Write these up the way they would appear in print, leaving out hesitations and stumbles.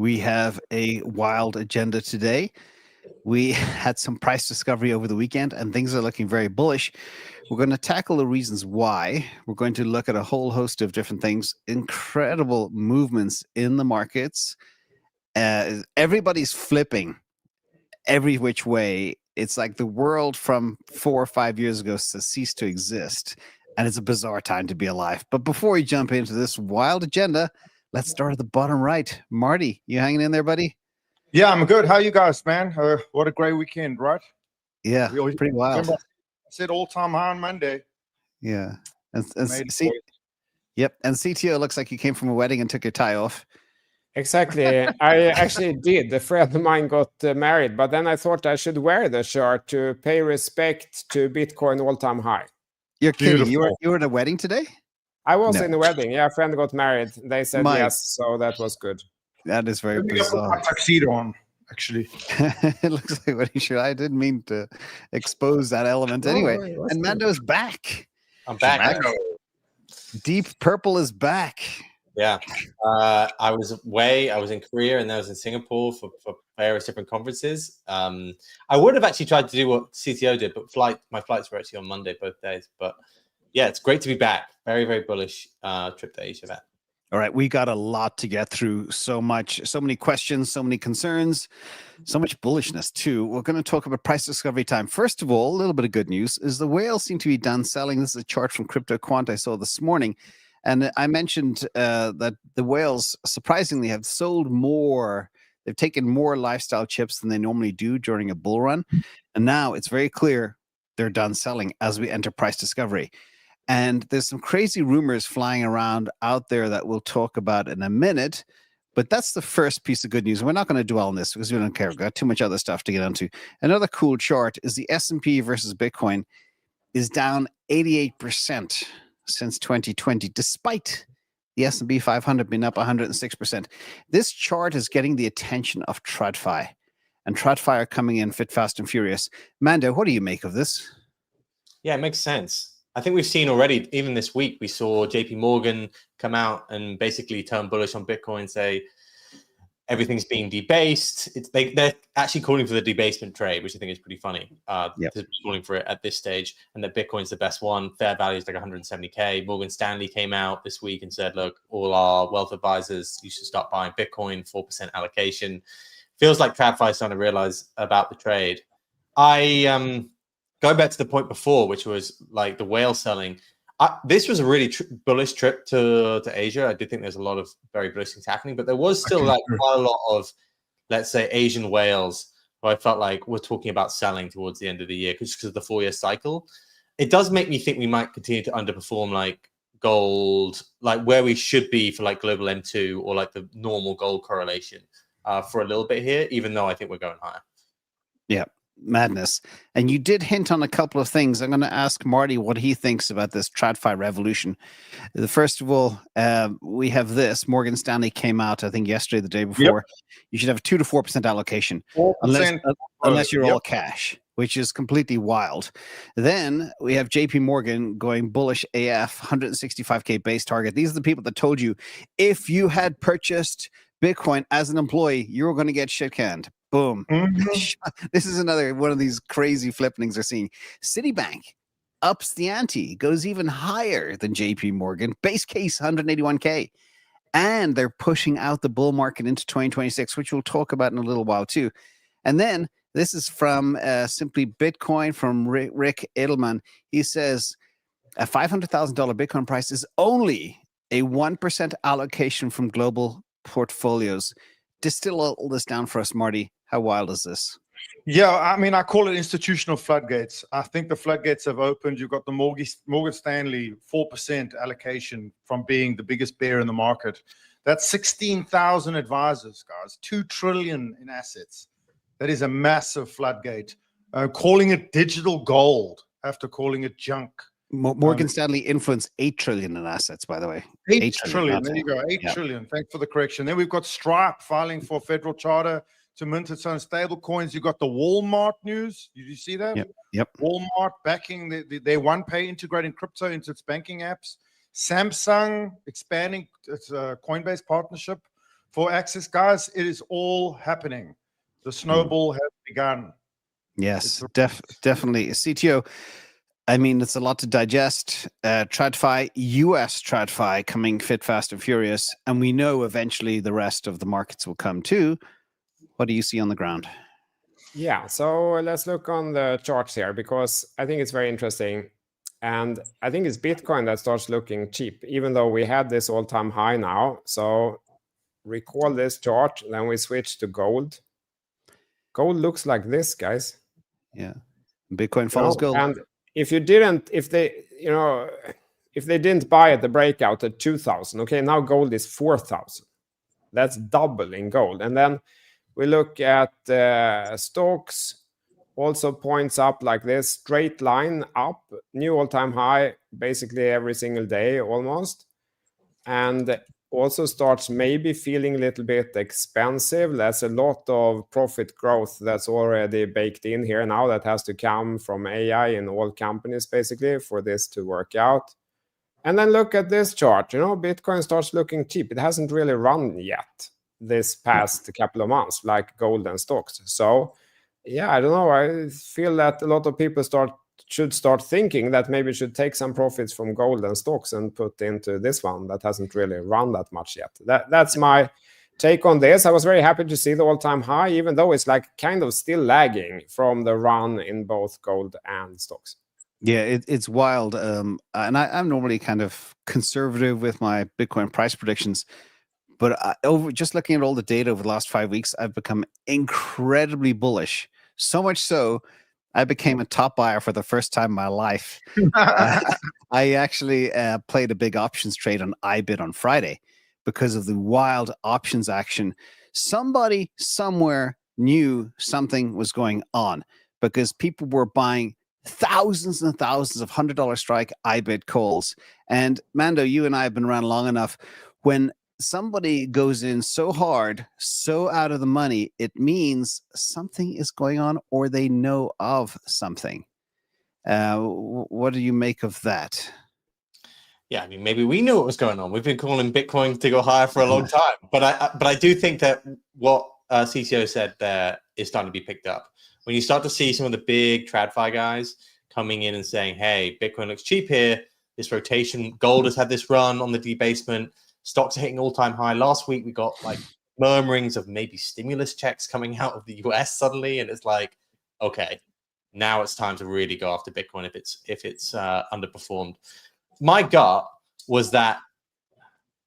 We have a wild agenda today. We had some price discovery over the weekend, and things are looking very bullish. We're going to tackle the reasons why. We're going to look at a whole host of different things, incredible movements in the markets. Everybody's flipping every which way. It's like the world from 4 or 5 years ago has ceased to exist, and it's a bizarre time to be alive. But before we jump into this wild agenda, let's start at the bottom right. Marty, you hanging in there, buddy? Yeah, I'm good. How you guys, man? What a great weekend, right? Yeah, pretty wild. Remember, I said all-time high on Monday. Yeah. And CTO looks like you came from a wedding and took your tie off. Exactly. I actually did. A friend of mine got married, but then I thought I should wear the shirt to pay respect to Bitcoin all-time high. You're kidding. You were at a wedding today? I was in a wedding. Yeah, a friend got married. They said yes, so that was good. That is very bizarre. Tuxedo on, actually. It looks like what he should. I didn't mean to expose that element anyway. And Mando's back. I'm back. Deep Purple is back. Yeah. I was away. I was in Korea and I was in Singapore for various different conferences. I would have actually tried to do what CTO did, but my flights were actually on Monday both days. But yeah, it's great to be back. Very, very bullish trip to Asia. All right, we got a lot to get through. So many questions, so many concerns, so much bullishness too. We're going to talk about price discovery time. First of all, a little bit of good news is the whales seem to be done selling. This is a chart from Crypto Quant I saw this morning. And I mentioned that the whales surprisingly have sold more. They've taken more lifestyle chips than they normally do during a bull run. And now it's very clear they're done selling as we enter price discovery. And there's some crazy rumors flying around out there that we'll talk about in a minute. But that's the first piece of good news. We're not going to dwell on this because we don't care. We've got too much other stuff to get onto. Another cool chart is the S&P versus Bitcoin is down 88% since 2020, despite the S&P 500 being up 106%. This chart is getting the attention of TradFi. And TradFi are coming in fit, fast, and furious. Mando, what do you make of this? Yeah, it makes sense. I think we've seen already, even this week, we saw JP Morgan come out and basically turn bullish on Bitcoin, say everything's being debased. They're actually calling for the debasement trade, which I think is pretty funny. To be calling for it at this stage, and that Bitcoin's the best one. Fair value is like 170K. Morgan Stanley came out this week and said, look, all our wealth advisors, you should start buying Bitcoin, 4% allocation. Feels like TradFi is starting to realize about the trade. Going back to the point before, which was like the whale selling, this was a really bullish trip to Asia. I did think there's a lot of very bullish things happening, but there was still like quite a lot of, let's say, Asian whales who I felt like we're talking about selling towards the end of the year just because of the 4-year cycle. It does make me think we might continue to underperform like gold, like where we should be for like global M2 or like the normal gold correlation for a little bit here, even though I think we're going higher. Yeah. Madness. And you did hint on a couple of things. I'm going to ask Marty what he thinks about this TradFi revolution. First of all, we have this. Morgan Stanley came out, I think, yesterday, the day before. Yep. You should have a 2 to 4% allocation, 4%, unless you're all cash, which is completely wild. Then we have JP Morgan going bullish AF, 165K base target. These are the people that told you if you had purchased Bitcoin as an employee, you were going to get shit canned. Boom. Mm-hmm. This is another one of these crazy flippenings we're seeing. Citibank ups the ante, goes even higher than JP Morgan. Base case 181K. And they're pushing out the bull market into 2026, which we'll talk about in a little while too. And then this is from Simply Bitcoin from Rick Edelman. He says a $500,000 Bitcoin price is only a 1% allocation from global portfolios. Distill all this down for us, Marty. How wild is this? Yeah, I mean, I call it institutional floodgates. I think the floodgates have opened. You've got the Morgan Stanley 4% allocation from being the biggest bear in the market. That's 16,000 advisors, guys. 2 trillion in assets. That is a massive floodgate. Calling it digital gold after calling it junk. Morgan Stanley influenced 8 trillion in assets, by the way. 8 trillion. There you go. 8 trillion. Thanks for the correction. Then we've got Stripe filing for federal charter to mint its own stable coins. You've got the Walmart news. Did you see that? Yep. Walmart backing their OnePay, integrating crypto into its banking apps. Samsung expanding its Coinbase partnership for access, guys, it is all happening. The snowball has begun. Yes, definitely. CTO, I mean, it's a lot to digest. TradFi, US TradFi coming fit, fast, and furious. And we know eventually the rest of the markets will come too. What do you see on the ground? Yeah, so let's look on the charts here, because I think it's very interesting. And I think it's Bitcoin that starts looking cheap, even though we had this all-time high now. So recall this chart, then we switch to gold. Gold looks like this, guys. Yeah, Bitcoin follows gold. And if they didn't buy at the breakout at 2,000, okay, now gold is 4,000. That's double in gold. And then we look at stocks, also points up like this, straight line up, new all-time high, basically every single day almost. And also starts maybe feeling a little bit expensive. There's a lot of profit growth that's already baked in here now that has to come from AI in all companies, basically, for this to work out. And then look at this chart. Bitcoin starts looking cheap. It hasn't really run yet this past couple of months, like gold and stocks. So, yeah, I don't know. I feel that a lot of people should start thinking that maybe should take some profits from gold and stocks and put into this one that hasn't really run that much yet. That's my take on this. I was very happy to see the all-time high, even though it's like kind of still lagging from the run in both gold and stocks. Yeah, it's wild. And I'm normally kind of conservative with my Bitcoin price predictions. But just looking at all the data over the last 5 weeks, I've become incredibly bullish. So much so, I became a top buyer for the first time in my life. I actually played a big options trade on IBIT on Friday because of the wild options action. Somebody somewhere knew something was going on because people were buying thousands and thousands of $100 strike IBIT calls. And Mando, you and I have been around long enough. When somebody goes in so hard, so out of the money, it means something is going on or they know of something. What do you make of that? Yeah, I mean, maybe we knew what was going on. We've been calling Bitcoin to go higher for a long time. But I do think that what CCO said there is starting to be picked up. When you start to see some of the big TradFi guys coming in and saying, hey, Bitcoin looks cheap here, this rotation, gold has had this run on the debasement, stocks are hitting all-time high. Last week, we got like murmurings of maybe stimulus checks coming out of the US suddenly. And it's like, okay, now it's time to really go after Bitcoin if it's underperformed. My gut was that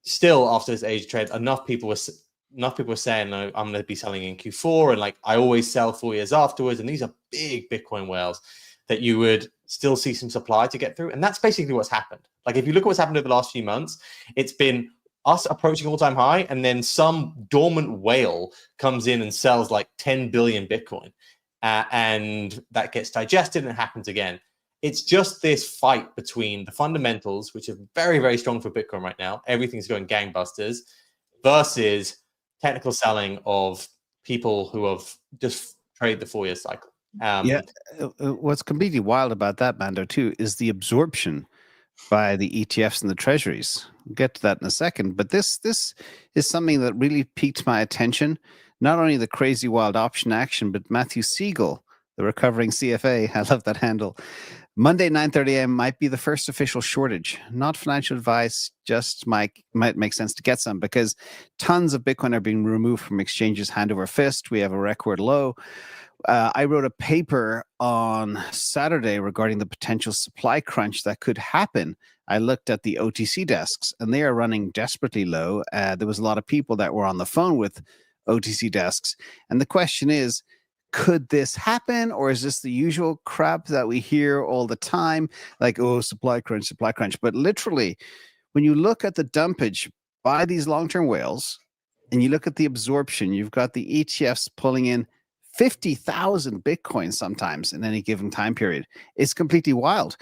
still after this age trade, enough people were saying, no, I'm going to be selling in Q4. And like, I always sell 4 years afterwards. And these are big Bitcoin whales that you would still see some supply to get through. And that's basically what's happened. Like, if you look at what's happened over the last few months, it's been us approaching all-time high, and then some dormant whale comes in and sells like 10 billion Bitcoin, and that gets digested and it happens again. It's just this fight between the fundamentals, which are very, very strong for Bitcoin right now. Everything's going gangbusters, versus technical selling of people who have just traded the 4-year cycle. What's completely wild about that, Mando, too, is the absorption by the ETFs and the treasuries. We'll get to that in a second. But this is something that really piqued my attention. Not only the crazy wild option action, but Matthew Sigel, the recovering CFA, I love that handle. Monday, 9:30 a.m. might be the first official shortage. Not financial advice, just might make sense to get some, because tons of Bitcoin are being removed from exchanges hand over fist. We have a record low. I wrote a paper on Saturday regarding the potential supply crunch that could happen. I looked at the OTC desks, and they are running desperately low. There was a lot of people that were on the phone with OTC desks. And the question is, could this happen, or is this the usual crap that we hear all the time? Like, oh, supply crunch. But literally, when you look at the dumpage by these long-term whales, and you look at the absorption, you've got the ETFs pulling in 50,000 Bitcoin sometimes in any given time period. It's completely wild.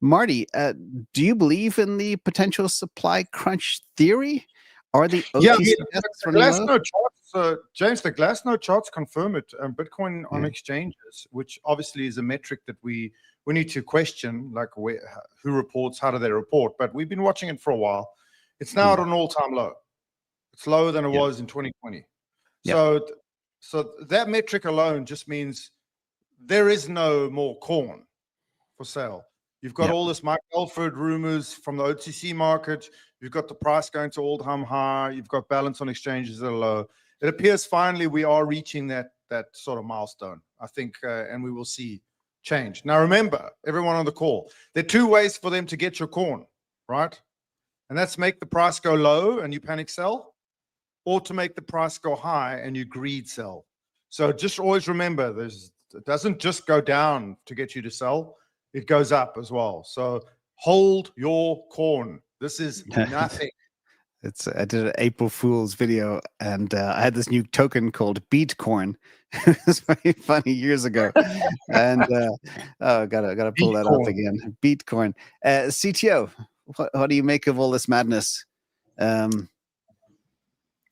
Marty, do you believe in the potential supply crunch theory? Are the OTC desks running low? James, the Glassnode charts confirm it. Bitcoin on exchanges, which obviously is a metric that we need to question, like who reports, how do they report? But we've been watching it for a while. It's now at an all-time low. It's lower than it Yeah. was in 2020. Yeah. So that metric alone just means there is no more corn for sale. You've got Yeah. all this Mike Alford rumors from the OTC market. You've got the price going to all-time high. You've got balance on exchanges that are low. It appears finally we are reaching that sort of milestone, I think, and we will see change. Now, remember, everyone on the call, there are two ways for them to get your corn, right? And that's make the price go low and you panic sell, or to make the price go high and you greed sell. So just always remember, it doesn't just go down to get you to sell. It goes up as well. So hold your corn. This is nothing. I did an April Fool's video, and I had this new token called Beatcorn. It was very funny years ago, and gotta pull that up again. Beatcorn. CTO, what do you make of all this madness?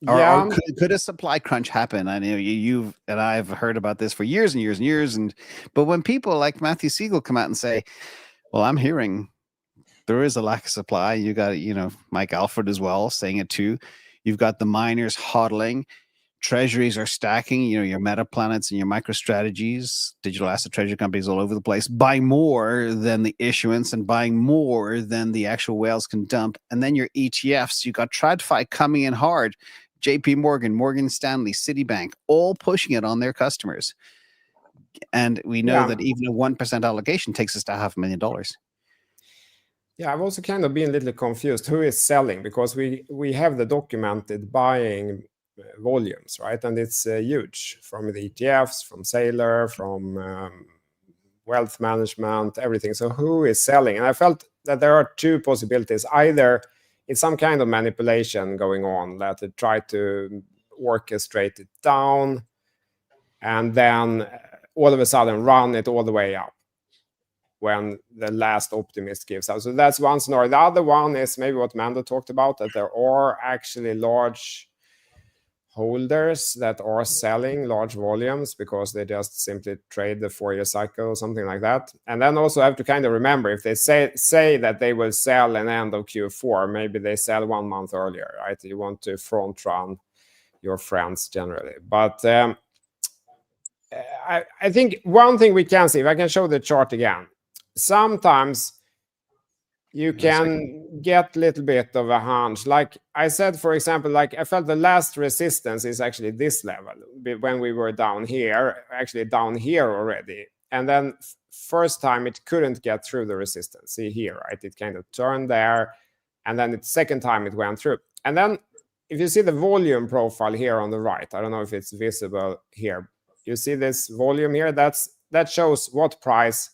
Or could a supply crunch happen? I know you and I have heard about this for years and years and years, but when people like Matthew Sigel come out and say, "Well, I'm hearing there is a lack of supply," you got Mike Alford as well saying it too. You've got the miners hodling, treasuries are stacking. Your meta planets and your MicroStrategies, digital asset treasury companies all over the place, buying more than the issuance and buying more than the actual whales can dump. And then your ETFs, you got TradFi coming in hard. JP Morgan, Morgan Stanley, Citibank, all pushing it on their customers. And we know that even a 1% allocation takes us to $500,000. Yeah, I've also kind of been a little confused. Who is selling? Because we have the documented buying volumes, right? And it's huge from the ETFs, from Sailor, from wealth management, everything. So who is selling? And I felt that there are two possibilities. Either it's some kind of manipulation going on, that they try to orchestrate it down and then all of a sudden run it all the way up when the last optimist gives out. So that's one scenario. The other one is maybe what Mando talked about, that there are actually large holders that are selling large volumes because they just simply trade the 4-year cycle or something like that. And then also have to kind of remember, if they say that they will sell an end of Q4, maybe they sell 1 month earlier, right? You want to front run your friends generally. But I think one thing we can see, if I can show the chart again, sometimes you can get a little bit of a hunch. Like I said, for example, like I felt the last resistance is actually this level when we were down here, actually down here already. And then first time it couldn't get through the resistance. See here, right? It kind of turned there. And then the second time it went through. And then if you see the volume profile here on the right, I don't know if it's visible here. You see this volume here? That shows what price,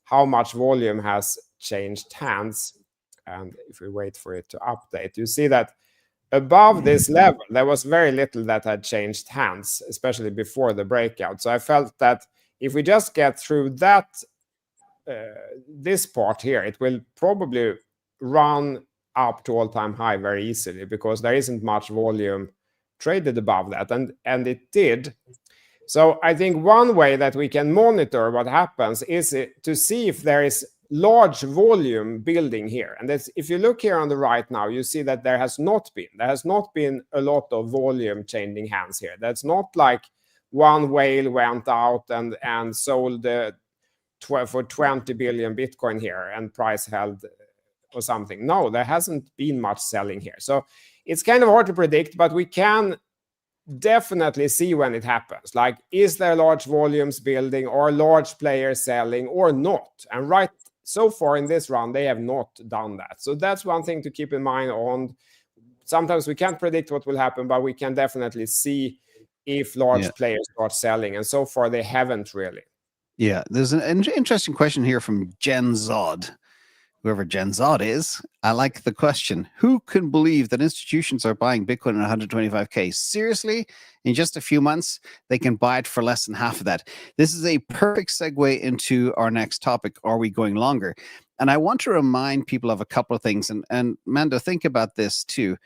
how much volume has changed hands. And if we wait for it to update, you see that above this level, there was very little that had changed hands, especially before the breakout. So I felt that if we just get through that, this part here, it will probably run up to all-time high very easily because there isn't much volume traded above that. And it did. So I think one way that we can monitor what happens is to see if there is large volume building here. And that's, if you look here on the right now, you see that there has not been a lot of volume changing hands here. That's not like one whale went out and sold for 20 billion Bitcoin here and price held or something. No, there hasn't been much selling here. So it's kind of hard to predict, but we can definitely see when it happens. Like, is there large volumes building or large players selling or not? And right so far in this round, they have not done that. So that's one thing to keep in mind. On sometimes we can't predict what will happen, but we can definitely see if large players start selling. And so far they haven't really. Yeah, there's an interesting question here from Jen Zod. Whoever Jen Zod is, I like the question. Who can believe that institutions are buying Bitcoin at 125K? Seriously, in just a few months, they can buy it for less than half of that. This is a perfect segue into our next topic. Are we going longer? And I want to remind people of a couple of things. And Mando, think about this too.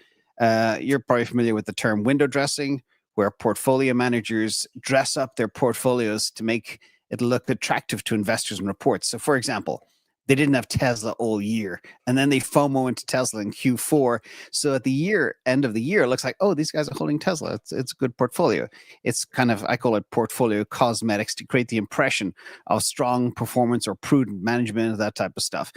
You're probably familiar with the term window dressing, where portfolio managers dress up their portfolios to make it look attractive to investors and reports. So for example, They didn't have Tesla all year, and then they FOMO into Tesla in Q4. So at the end of the year, it looks like, oh, these guys are holding Tesla. It's a good portfolio. It's kind of, I call it portfolio cosmetics to create the impression of strong performance or prudent management, that type of stuff.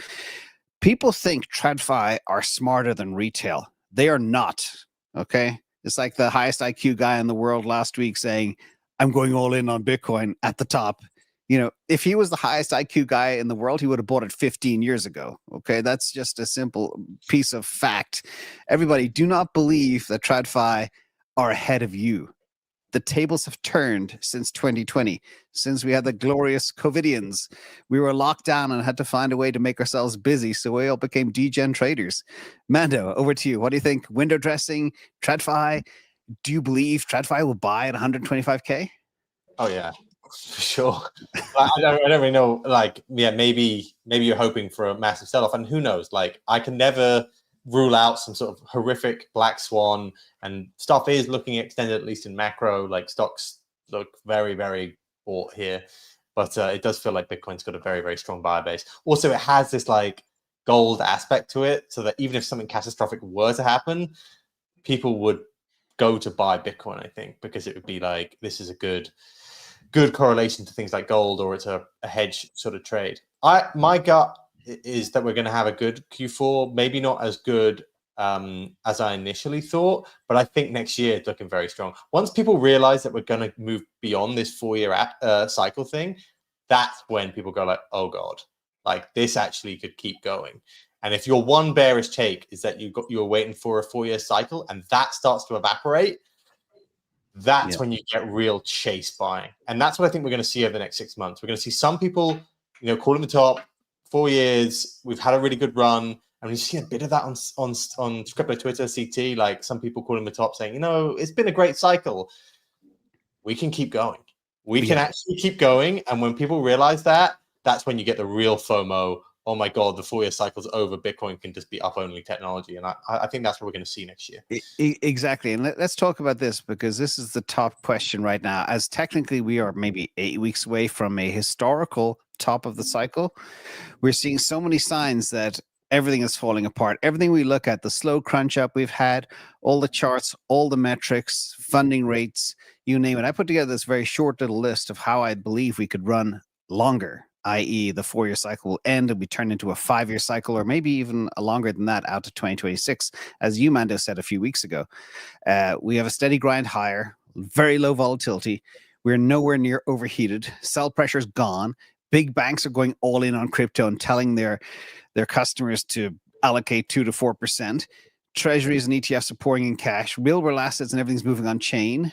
People think TradFi are smarter than retail. They are not. Okay, it's like the highest IQ guy in the world last week saying, "I'm going all in on Bitcoin" at the top. You know, if he was the highest IQ guy in the world, he would have bought it 15 years ago. Okay, that's just a simple piece of fact. Everybody, do not believe that TradFi are ahead of you. The tables have turned since 2020, since we had the glorious COVIDians. We were locked down and had to find a way to make ourselves busy, so we all became degen traders. Mando, over to you. What do you think? Window dressing, TradFi? Do you believe TradFi will buy at 125K? Oh yeah, for sure. I don't really know. Like, yeah, maybe you're hoping for a massive sell-off, and who knows? Like, I can never rule out some sort of horrific black swan, and stuff is looking extended, at least in macro. Like, stocks look very, very bought here, but it does feel like Bitcoin's got a very, very strong buyer base. Also, it has this like gold aspect to it, so that even if something catastrophic were to happen, people would go to buy Bitcoin, I think, because it would be like, this is a good correlation to things like gold, or it's a hedge sort of trade. My gut is that we're going to have a good Q4, maybe not as good as I initially thought, but I think next year it's looking very strong. Once people realize that we're going to move beyond this 4-year cycle thing, that's when people go like, oh God, like this actually could keep going. And if your one bearish take is that you're waiting for a 4-year cycle and that starts to evaporate, that's when you get real chase buying. And that's what I think we're going to see over the next 6 months. We're going to see some people, calling the top 4 years. We've had a really good run. And we see a bit of that on crypto Twitter, CT, like some people calling the top saying, it's been a great cycle. We can keep going. We can actually keep going. And when people realize that, that's when you get the real FOMO. Oh my God, the 4-year cycle's over. Bitcoin can just be up-only technology. And I think that's what we're going to see next year. Exactly. And let's talk about this, because this is the top question right now. As technically we are maybe 8 weeks away from a historical top of the cycle, we're seeing so many signs that everything is falling apart. Everything we look at, the slow crunch up we've had, all the charts, all the metrics, funding rates, you name it. I put together this very short little list of how I believe we could run longer, i.e. the 4-year cycle will end and be turned into a 5-year cycle, or maybe even longer than that, out to 2026. As you, Mando, said a few weeks ago, we have a steady grind higher, very low volatility. We're nowhere near overheated. Sell pressure's gone. Big banks are going all in on crypto and telling their customers to allocate 2 to 4%. Treasuries and ETFs are pouring in cash. Real world assets and everything's moving on chain.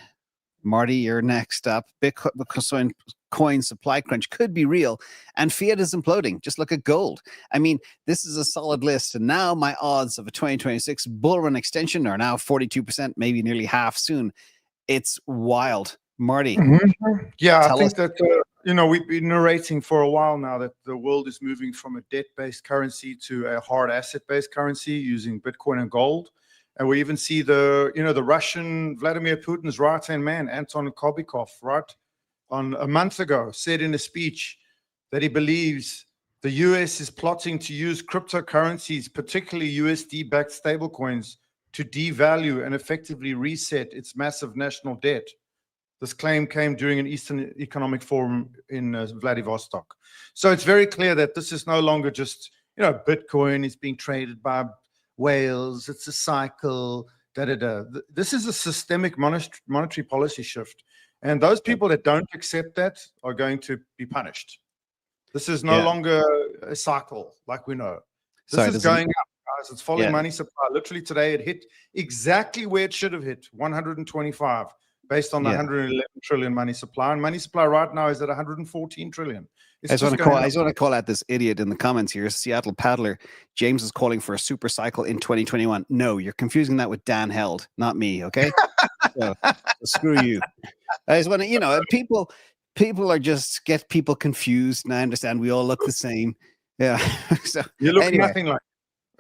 Marty, you're next up. Bitcoin supply crunch could be real, and fiat is imploding. Just look at gold. I mean, this is a solid list, and now my odds of a 2026 bull run extension are now 42%, maybe nearly half soon. It's wild. Marty. Yeah, I think that we've been narrating for a while now that the world is moving from a debt-based currency to a hard asset-based currency using Bitcoin and gold. And we even see the Russian Vladimir Putin's right-hand man, Anton Kobikov, right, on a month ago, said in a speech that he believes the US is plotting to use cryptocurrencies, particularly USD-backed stablecoins, to devalue and effectively reset its massive national debt. This claim came during an Eastern Economic Forum in Vladivostok. So it's very clear that this is no longer just, Bitcoin is being traded by whales. It's a cycle. This is a systemic monetary policy shift. And those people that don't accept that are going to be punished. This is no longer a cycle like we know. This is going up, guys. It's following money supply. Literally today, it hit exactly where it should have hit, 125. Based on the 111 trillion money supply. And money supply right now is at 114 trillion. I just want to call out this idiot in the comments here. Seattle Paddler. James is calling for a super cycle in 2021. No, you're confusing that with Dan Held, not me, okay? so screw you. I just want to, people are just get people confused. And I understand we all look the same. Yeah. So you look nothing like.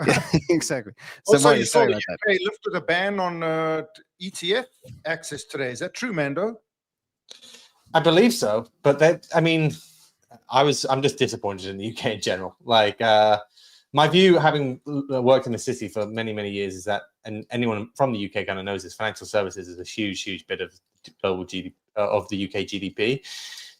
Yeah, exactly. So also, you saw the UK lifted a ban on ETF access today. Is that true, Mando? I believe so. But I'm just disappointed in the UK in general. Like my view, having worked in the city for many, many years, is that, and anyone from the UK kind of knows this, financial services is a huge, huge bit of global GDP, of the UK GDP.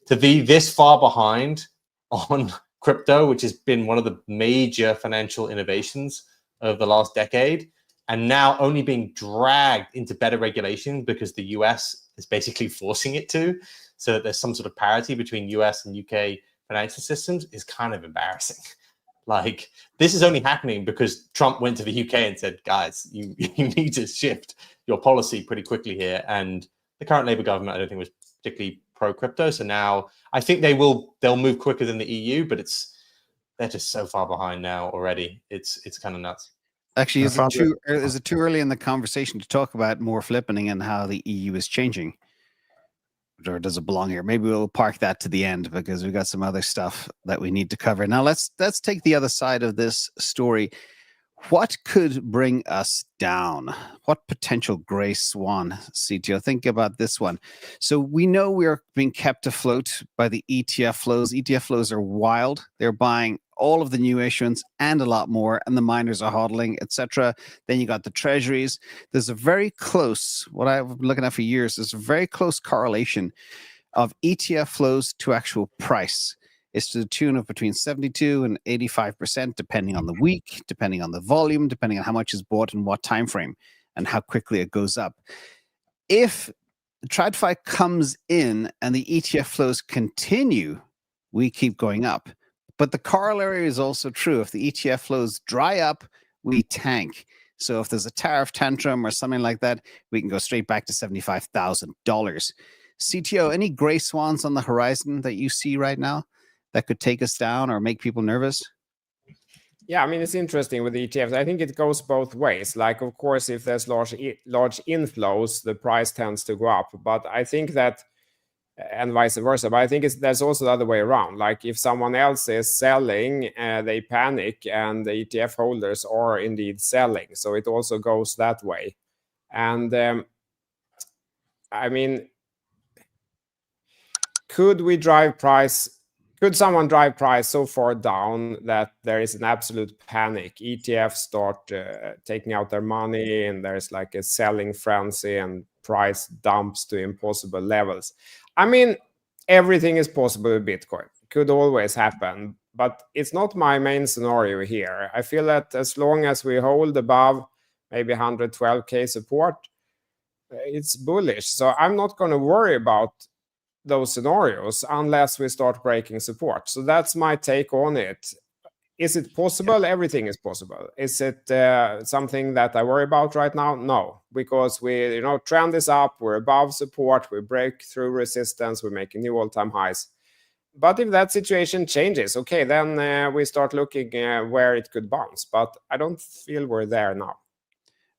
To be this far behind on crypto, which has been one of the major financial innovations of the last decade, and now only being dragged into better regulation because the US is basically forcing it to, so that there's some sort of parity between US and UK financial systems, is kind of embarrassing. Like, this is only happening because Trump went to the UK and said, guys, you need to shift your policy pretty quickly here. And the current Labour government, I don't think, was particularly pro-crypto. So now I think they'll move quicker than the EU, but they're just so far behind now already. It's kind of nuts. Actually, is it too early in the conversation to talk about more flippening and how the EU is changing? Or does it belong here? Maybe we'll park that to the end because we've got some other stuff that we need to cover. Now let's take the other side of this story. What could bring us down? What potential gray swan, CTO? Think about this one. So we know we're being kept afloat by the ETF flows. ETF flows are wild. They're buying all of the new issuance and a lot more, and the miners are hodling, etc. Then you got the treasuries. There's a very close, what I've been looking at for years, there's a very close correlation of ETF flows to actual price. It's to the tune of between 72 and 85%, depending on the week, depending on the volume, depending on how much is bought in what time frame, and how quickly it goes up. If TradFi comes in and the ETF flows continue, we keep going up. But the corollary is also true. If the ETF flows dry up, we tank. So if there's a tariff tantrum or something like that, we can go straight back to $75,000. CTO, any gray swans on the horizon that you see right now that could take us down or make people nervous? Yeah, I mean, it's interesting with the ETFs. I think it goes both ways. Like, of course, if there's large inflows, the price tends to go up. But I think that, and vice versa. But I think there's also the other way around. Like, if someone else is selling, they panic, and the ETF holders are indeed selling. So it also goes that way. And I mean, could someone drive price so far down that there is an absolute panic? ETFs start taking out their money, and there's like a selling frenzy, and price dumps to impossible levels. I mean, everything is possible with Bitcoin. Could always happen, but it's not my main scenario here. I feel that as long as we hold above maybe 112K support, it's bullish. So I'm not going to worry about those scenarios unless we start breaking support. So that's my take on it. Is it possible? Everything is possible. Is it something that I worry about right now? No, because trend is up, we're above support, we break through resistance, we're making new all-time highs. But if that situation changes, okay, then we start looking where it could bounce. But I don't feel we're there now.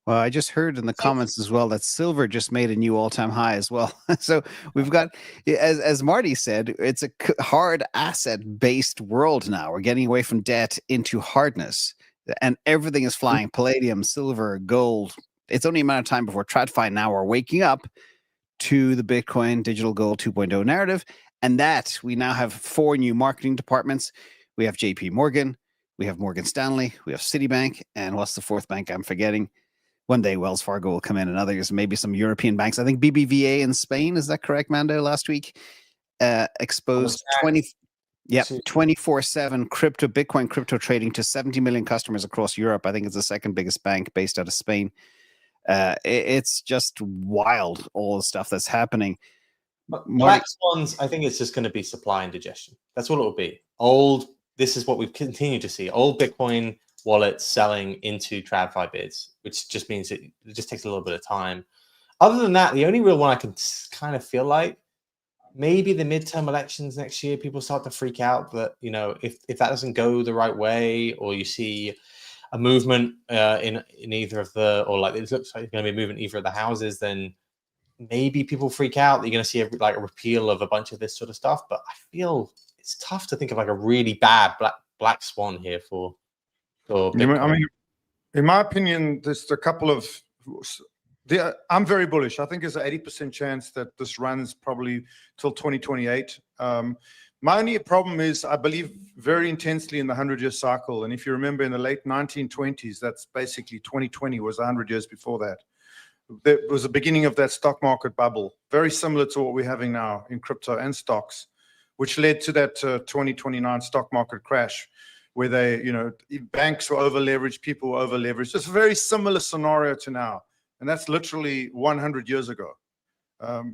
Well, I just heard in the comments as well that silver just made a new all-time high as well. So we've got, as Marty said, it's a hard asset-based world now. We're getting away from debt into hardness, and everything is flying. Palladium, silver, gold. It's only a matter of time before TradFi now are waking up to the Bitcoin digital gold 2.0 narrative, and that we now have 4 new marketing departments. We have JP Morgan, we have Morgan Stanley, we have Citibank, and what's the 4th bank I'm forgetting? One day Wells Fargo will come in, and others, maybe some European banks. I think BBVA in Spain, is that correct, Mando, last week? Exposed 24/7 Bitcoin crypto trading to 70 million customers across Europe. I think it's the 2nd biggest bank based out of Spain. It's just wild, all the stuff that's happening. Black swans, I think it's just going to be supply and digestion. That's what it will be. This is what we've continued to see. Old Bitcoin wallets selling into TradFi bids, which just means it just takes a little bit of time. Other than that, the only real one I can kind of feel like, maybe the midterm elections next year, people start to freak out that, if that doesn't go the right way, or you see a movement in either of the, or like it looks like it's going to be a movement in either of the houses, then maybe people freak out that you're going to see a repeal of a bunch of this sort of stuff. But I feel it's tough to think of like a really bad black swan here for Bitcoin. I mean, in my opinion, there's a couple of. I'm very bullish. I think there's an 80% chance that this runs probably till 2028. My only problem is I believe very intensely in the 100-year cycle. And if you remember in the late 1920s, that's basically 2020 was 100 years before that. There was the beginning of that stock market bubble, very similar to what we're having now in crypto and stocks, which led to that 2029 stock market crash where they, banks were over leveraged, people were over leveraged. It's a very similar scenario to now. And that's literally 100 years ago.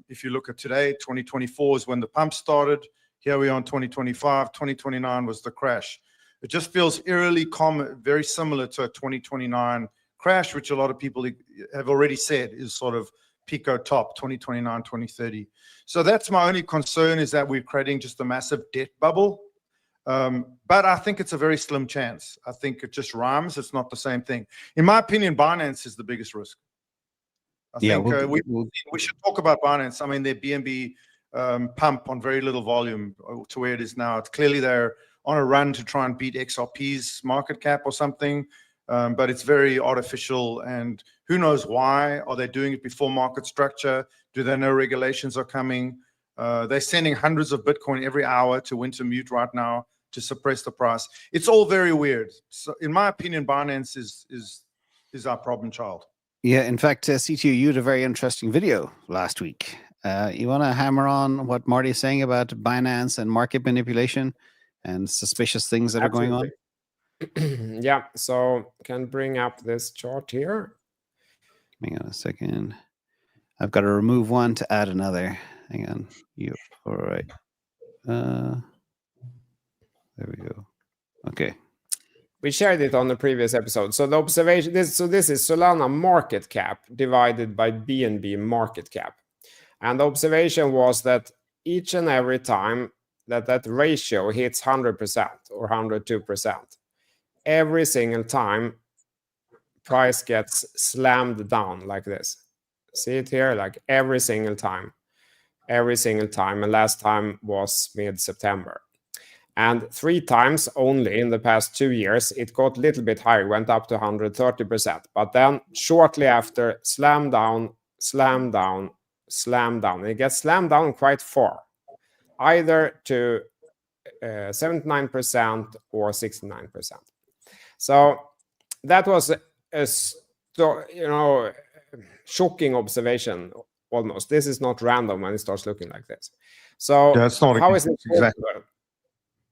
If you look at today, 2024 is when the pump started. Here we are in 2025, 2029 was the crash. It just feels eerily common, very similar to a 2029 crash, which a lot of people have already said is sort of Pico top 2029, 2030. So that's my only concern, is that we're creating just a massive debt bubble. But I think it's a very slim chance. I think it just rhymes. It's not the same thing. In my opinion, Binance is the biggest risk. I think we should talk about Binance. I mean, their BNB pump on very little volume to where it is now. It's clearly they're on a run to try and beat XRP's market cap or something, but it's very artificial, and who knows why. Are they doing it before market structure? Do they know regulations are coming? They're sending hundreds of Bitcoin every hour to Wintermute right now to suppress the price. It's all very weird. So in my opinion, Binance is our problem child. Yeah, in fact, CTU, you had a very interesting video last week. You want to hammer on what Marty's saying about Binance and market manipulation and suspicious things that are going on? Yeah, so can bring up this chart here. Hang on a second. I've got to remove one to add another. Hang on. All right. There we go. Okay. We shared it on the previous episode. So the observation, this is Solana market cap divided by BNB market cap. And the observation was that each and every time that ratio hits 100% or 102%, every single time price gets slammed down like this. See it here? Like every single time. And last time was mid-September. And 3 times only in the past 2 years, it got a little bit higher, went up to 130%. But then shortly after, slam down. And it gets slammed down quite far, either to 79% or 69%. So that was a shocking observation almost. This is not random when it starts looking like this. So that's not how is it possible? Exactly.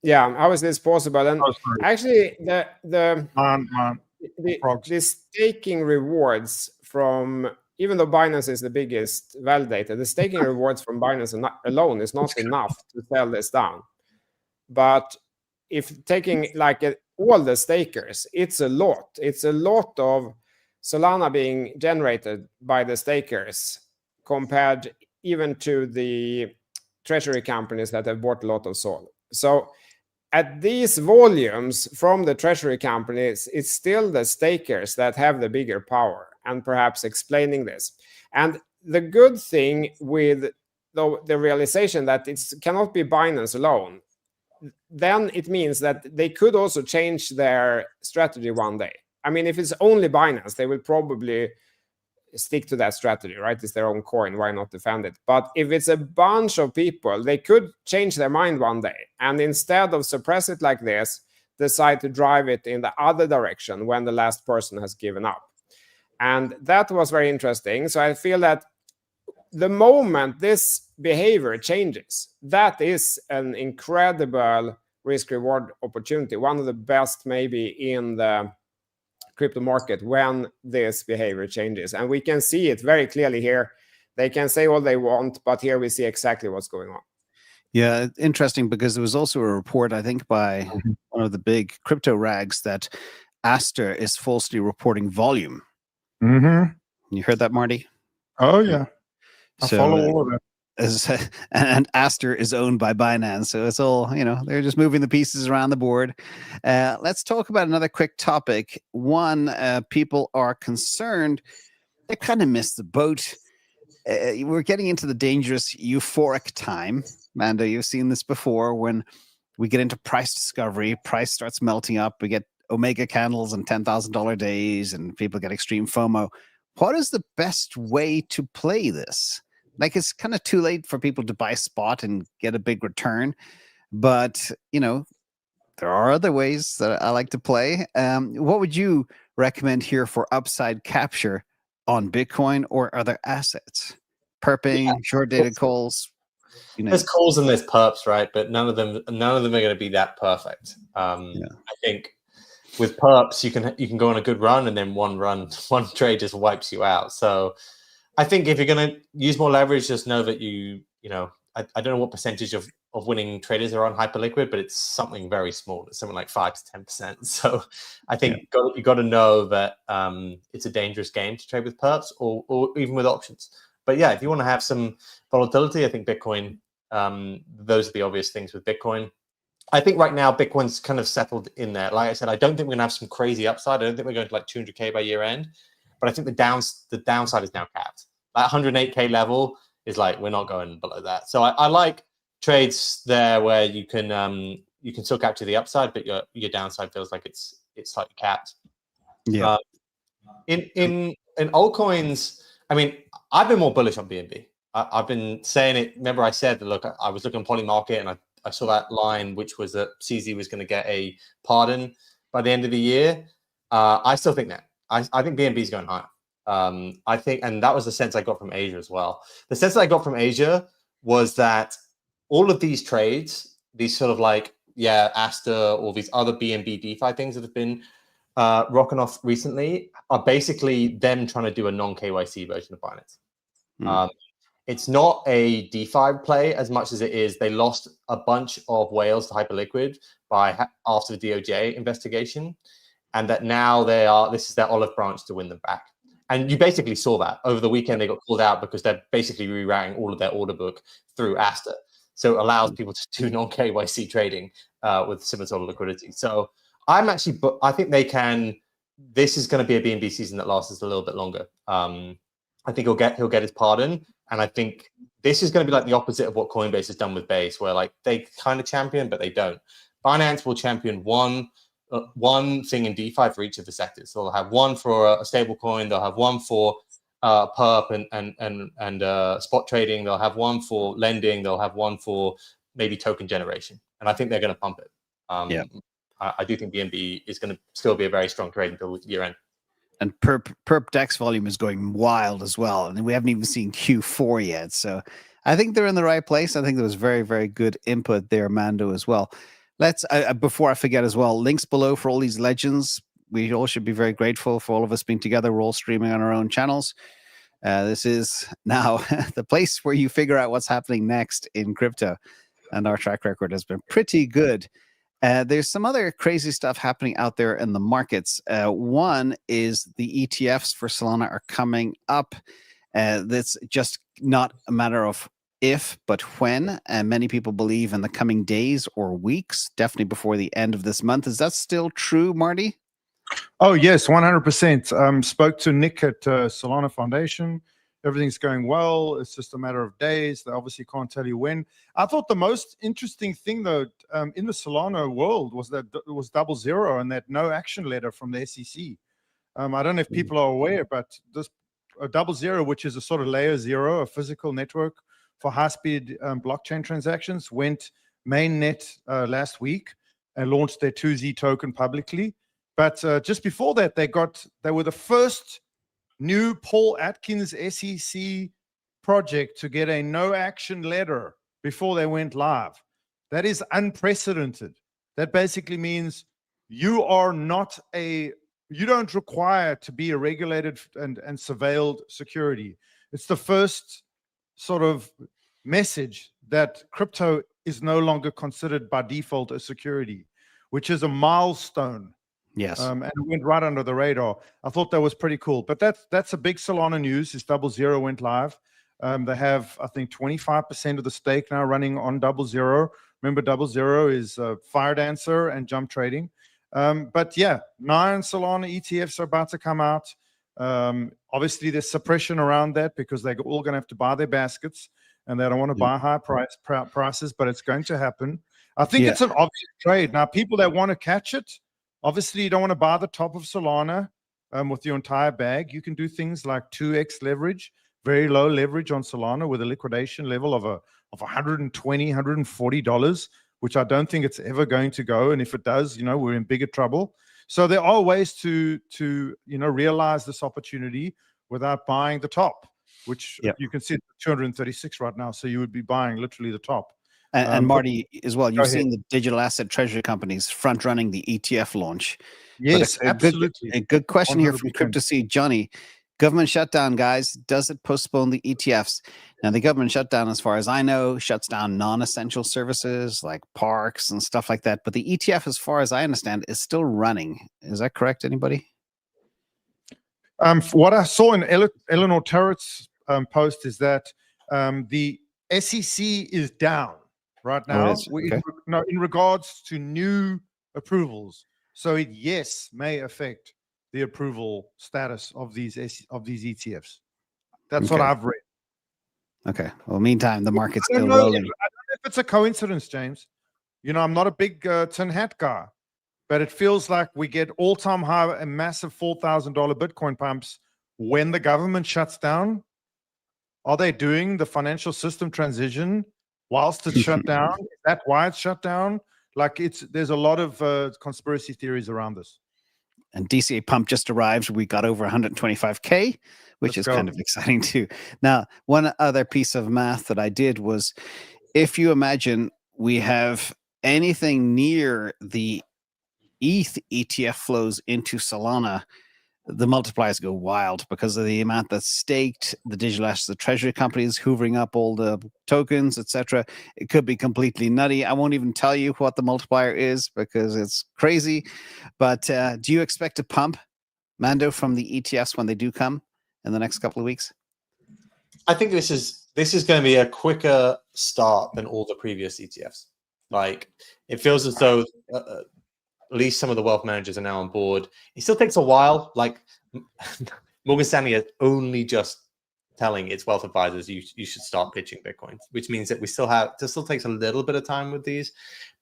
Yeah, how is this possible? And actually, the staking rewards from, even though Binance is the biggest validator, the staking rewards from Binance alone is not enough to sell this down. But if taking all the stakers, it's a lot. It's a lot of Solana being generated by the stakers compared even to the treasury companies that have bought a lot of Sol. So at these volumes from the treasury companies, it's still the stakers that have the bigger power, and perhaps explaining this. And the good thing with the realization that it cannot be Binance alone, then it means that they could also change their strategy one day. I mean, if it's only Binance, they will probably stick to that strategy, right? It's their own coin. Why not defend it? But if it's a bunch of people, they could change their mind one day. And instead of suppress it like this, decide to drive it in the other direction when the last person has given up. And that was very interesting. So I feel that the moment this behavior changes, that is an incredible risk-reward opportunity. One of the best maybe in the crypto market when this behavior changes. And we can see it very clearly here. They can say all they want, but here we see exactly what's going on. Yeah, interesting, because there was also a report, I think, by one of the big crypto rags that Aster is falsely reporting volume. Mm-hmm. You heard that, Marty? Oh, yeah. I So, follow all of it. And Aster is owned by Binance, so it's all, they're just moving the pieces around the board. Let's talk about another quick topic. One, people are concerned they kind of missed the boat. We're getting into the dangerous euphoric time. Mando, you've seen this before. When we get into price discovery, price starts melting up. We get Omega candles and $10,000 days, and people get extreme FOMO. What is the best way to play this? Like, it's kind of too late for people to buy spot and get a big return. But, you know, there are other ways that I like to play. What would you recommend here for upside capture on Bitcoin or other assets? Perping, short dated calls. There's calls and there's perps, right? But none of them are going to be that perfect. I think with perps, you can go on a good run, and then one trade just wipes you out. So I think if you're going to use more leverage, just know that you know, I don't know what percentage of winning traders are on hyperliquid, but it's something very small. It's something like 5 to 10%. So I think you got to know that it's a dangerous game to trade with perps or even with options. But yeah, if you want to have some volatility, I think Bitcoin, those are the obvious things with Bitcoin. I think right now Bitcoin's kind of settled in there. Like I said, I don't think we're going to have some crazy upside. I don't think we're going to like 200K by year end. But I think the downside is now capped. That 108K level is like, we're not going below that. So I like trades there where you can still capture the upside, but your downside feels like it's slightly capped. Yeah. In altcoins, I mean, I've been more bullish on BNB. I've been saying it. Remember, I said that, look, I was looking at Polymarket and I saw that line, which was that CZ was going to get a pardon by the end of the year. I still think that. I think BNB is going higher. I think, and that was the sense I got from Asia as well. The sense that I got from Asia was that all of these trades, these sort of like, Aster or these other BNB DeFi things that have been rocking off recently are basically them trying to do a non-KYC version of Binance. It's not a DeFi play as much as it is they lost a bunch of whales to Hyperliquid after the DOJ investigation, and that now this is their olive branch to win them back. And you basically saw that over the weekend. They got called out because they're basically rerouting all of their order book through Aster. So it allows people to do non-KYC trading with similar sort of liquidity. So I think they can. This is going to be a BNB season that lasts a little bit longer. I think he'll get his pardon, and I think this is going to be like the opposite of what Coinbase has done with Base, where like they kind of champion, but they don't. Binance will champion one thing in DeFi for each of the sectors. So they'll have one for a stable coin. They'll have one for perp and spot trading. They'll have one for lending. They'll have one for maybe token generation. And I think they're going to pump it. I do think BNB is going to still be a very strong trade until year end. And perp DEX volume is going wild as well. And we haven't even seen Q4 yet. So I think they're in the right place. I think there was very, very good input there, Mando, as well. Let's, before I forget as well, links below for all these legends. We all should be very grateful for all of us being together. We're all streaming on our own channels. This is now the place where you figure out what's happening next in crypto. And our track record has been pretty good. There's some other crazy stuff happening out there in the markets. One is the ETFs for Solana are coming up. That's just not a matter of if, but when. And many people believe in the coming days or weeks, definitely before the end of this month. Is that still true, Marty? Oh, yes, 100%. Spoke to Nick at Solana Foundation. Everything's going well. It's just a matter of days. They obviously can't tell you when. I thought the most interesting thing, though, in the Solana world was that it was 00 and that no action letter from the SEC. I don't know if people are aware, but this 00, which is a sort of layer 0, a physical network for high-speed blockchain transactions, went mainnet last week and launched their 2Z token publicly. But just before that, they were the first new Paul Atkins SEC project to get a no action letter before they went live. That is unprecedented. That basically means you don't require to be a regulated and surveilled security. It's the first sort of message that crypto is no longer considered by default a security, which is a milestone. Yes. And it went right under the radar. I thought that was pretty cool. But that's a big Solana news. Is 00 went live. They have, I think, 25% of the stake now running on 00. Remember, 00 is Fire Dancer and Jump Trading. But yeah, 9 Solana ETFs are about to come out. Obviously, there's suppression around that because they're all going to have to buy their baskets, and they don't want to buy high prices, but it's going to happen. I think it's an obvious trade. Now, people that want to catch it, obviously, you don't want to buy the top of Solana with your entire bag. You can do things like 2x leverage, very low leverage on Solana with a liquidation level of $120, $140, which I don't think it's ever going to go. And if it does, we're in bigger trouble. So there are ways to realize this opportunity without buying the top, which you can see at 236 right now. So you would be buying literally the top. And Marty, as well, you've seen the digital asset treasury companies front running the ETF launch. Yes, absolutely. A good question 100%. Here from 100%. Crypto Seed Johnny. Government shutdown, guys. Does it postpone the ETFs? Now, the government shutdown, as far as I know, shuts down non-essential services like parks and stuff like that. But the ETF, as far as I understand, is still running. Is that correct, anybody? What I saw in Eleanor Turret's post is that the SEC is down right now. Okay. In regards to new approvals. So it, may affect the approval status of these ETFs. That's what I've read. Okay. Well, meantime, the market's still rolling. I don't know if it's a coincidence, James. I'm not a big tin hat guy, but it feels like we get all-time high and massive $4,000 Bitcoin pumps when the government shuts down. Are they doing the financial system transition whilst it's shut down? Is that why it's shut down? There's a lot of conspiracy theories around this. And DCA pump just arrived. We got over 125K, which is kind of exciting too. Now, one other piece of math that I did was, if you imagine we have anything near the ETH ETF flows into Solana, the multipliers go wild because of the amount that's staked, the digital assets, the treasury companies hoovering up all the tokens, etc. It could be completely nutty. I won't even tell you what the multiplier is because it's crazy. But do you expect a pump, Mando, from the ETFs when they do come in the next couple of weeks? I think this is going to be a quicker start than all the previous ETFs. It feels as though at least some of the wealth managers are now on board. It still takes a while. Morgan Stanley is only just telling its wealth advisors you should start pitching Bitcoin, which means that this still takes a little bit of time with these,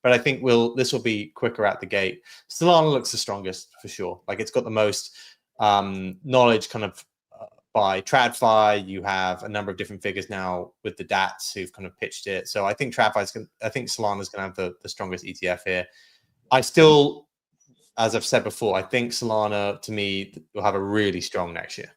but I think this will be quicker out the gate. Solana looks the strongest for sure. It's got the most knowledge kind of by TradFi. You have a number of different figures now with the DATs who've kind of pitched it. So I think Solana's going to have the strongest ETF here. I still, as I've said before, I think Solana, to me, will have a really strong next year.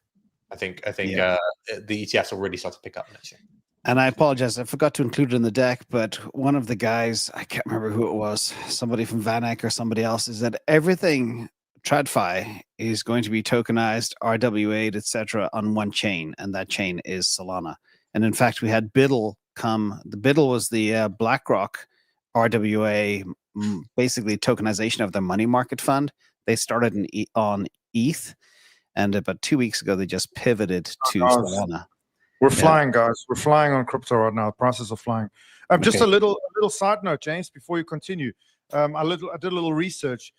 I think the ETFs will really start to pick up next year. And I apologize, I forgot to include it in the deck, but one of the guys, I can't remember who it was, somebody from VanEck or somebody else, is that everything TradFi is going to be tokenized, RWA'd, etc., on one chain, and that chain is Solana. And in fact, we had BIDL come. The BIDL was the BlackRock RWA, basically tokenization of their money market fund. They started on ETH, and about 2 weeks ago, they just pivoted to Solana. We're flying, guys. We're flying on crypto right now. Prices are flying. Just a little side note, James, before you continue. I did a little research.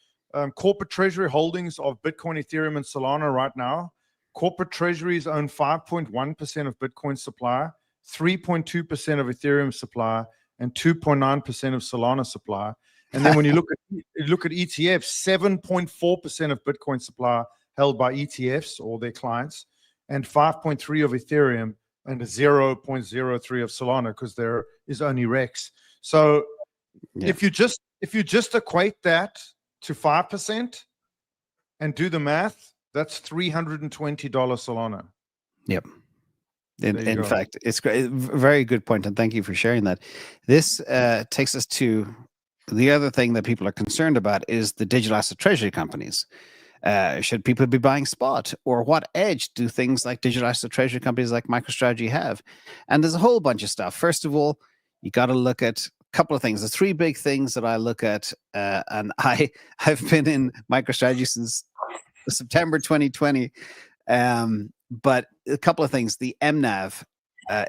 Corporate treasury holdings of Bitcoin, Ethereum, and Solana right now. Corporate treasuries own 5.1% of Bitcoin supply, 3.2% of Ethereum supply, and 2.9% of Solana supply. And then when you look at ETFs, 7.4% of Bitcoin supply held by ETFs or their clients, and 5.3% of Ethereum, and 0.03% of Solana because there is only Rex. So if you just equate that to 5% and do the math, that's $320 Solana. Yep. In fact, it's great. Very good point, and thank you for sharing that. This takes us to the other thing that people are concerned about is the digital asset treasury companies. Should people be buying spot, or what edge do things like digital asset treasury companies like MicroStrategy have? And there's a whole bunch of stuff. First of all, you got to look at a couple of things. The three big things that I look at, and I've been in MicroStrategy since September 2020. But a couple of things. The MNAV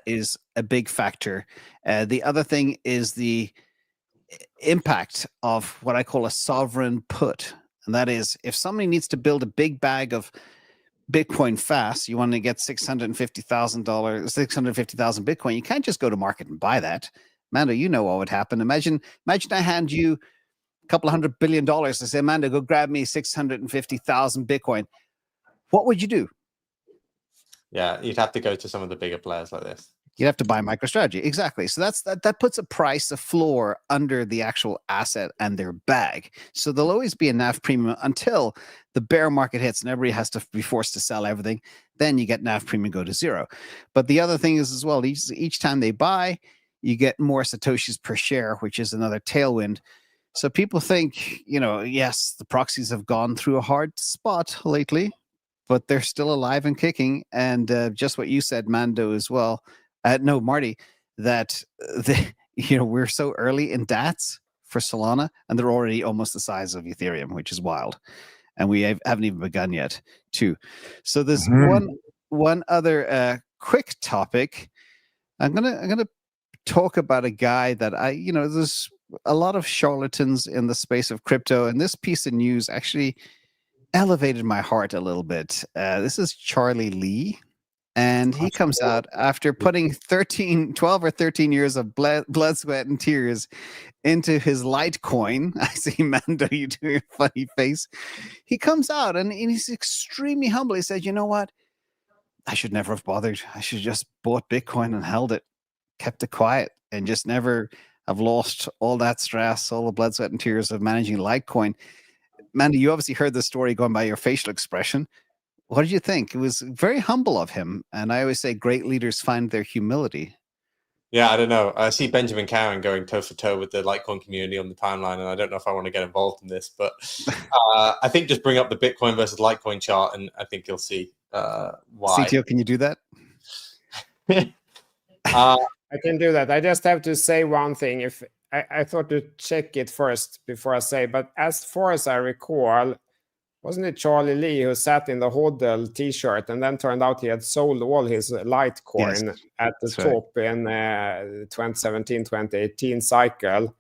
is a big factor. The other thing is the impact of what I call a sovereign put. And that is, if somebody needs to build a big bag of Bitcoin fast, you want to get $650,000 Bitcoin, you can't just go to market and buy that. Mando, you know what would happen. Imagine I hand you a couple $100 billion to say, Mando, go grab me 650,000 Bitcoin. What would you do? Yeah, you'd have to go to some of the bigger players like this You'd have to buy MicroStrategy. Exactly. So that puts a price, a floor under the actual asset and their bag. So there'll always be a NAV premium until the bear market hits and everybody has to be forced to sell everything. Then you get NAV premium go to zero. But the other thing is as well, each time they buy, you get more Satoshis per share, which is another tailwind. So people think, yes, the proxies have gone through a hard spot lately, but they're still alive and kicking. And just what you said, Mando, as well. No, Marty, that we're so early in DATs for Solana, and they're already almost the size of Ethereum, which is wild. And we haven't even begun yet, too. So there's one other quick topic. I'm gonna talk about a guy that there's a lot of charlatans in the space of crypto, and this piece of news actually elevated my heart a little bit. This is Charlie Lee. And he comes out after putting 12 or 13 years of blood, sweat, and tears into his Litecoin. I see, Mando, you doing a funny face. He comes out and he's extremely humble. He said, you know what? I should never have bothered. I should just bought Bitcoin and held it, kept it quiet, and just never have lost all that stress, all the blood, sweat, and tears of managing Litecoin. Mando, you obviously heard the story going by your facial expression. What did you think? It was very humble of him. And I always say great leaders find their humility. Yeah, I don't know. I see Benjamin Cowan going toe for toe with the Litecoin community on the timeline, and I don't know if I want to get involved in this, but I think just bring up the Bitcoin versus Litecoin chart, and I think you'll see why. CTO, can you do that? I can do that. I just have to say one thing. If I thought to check it first before I say, but as far as I recall, wasn't it Charlie Lee who sat in the HODL t-shirt and then turned out he had sold all his Litecoin at the top in 2017, 2018 cycle.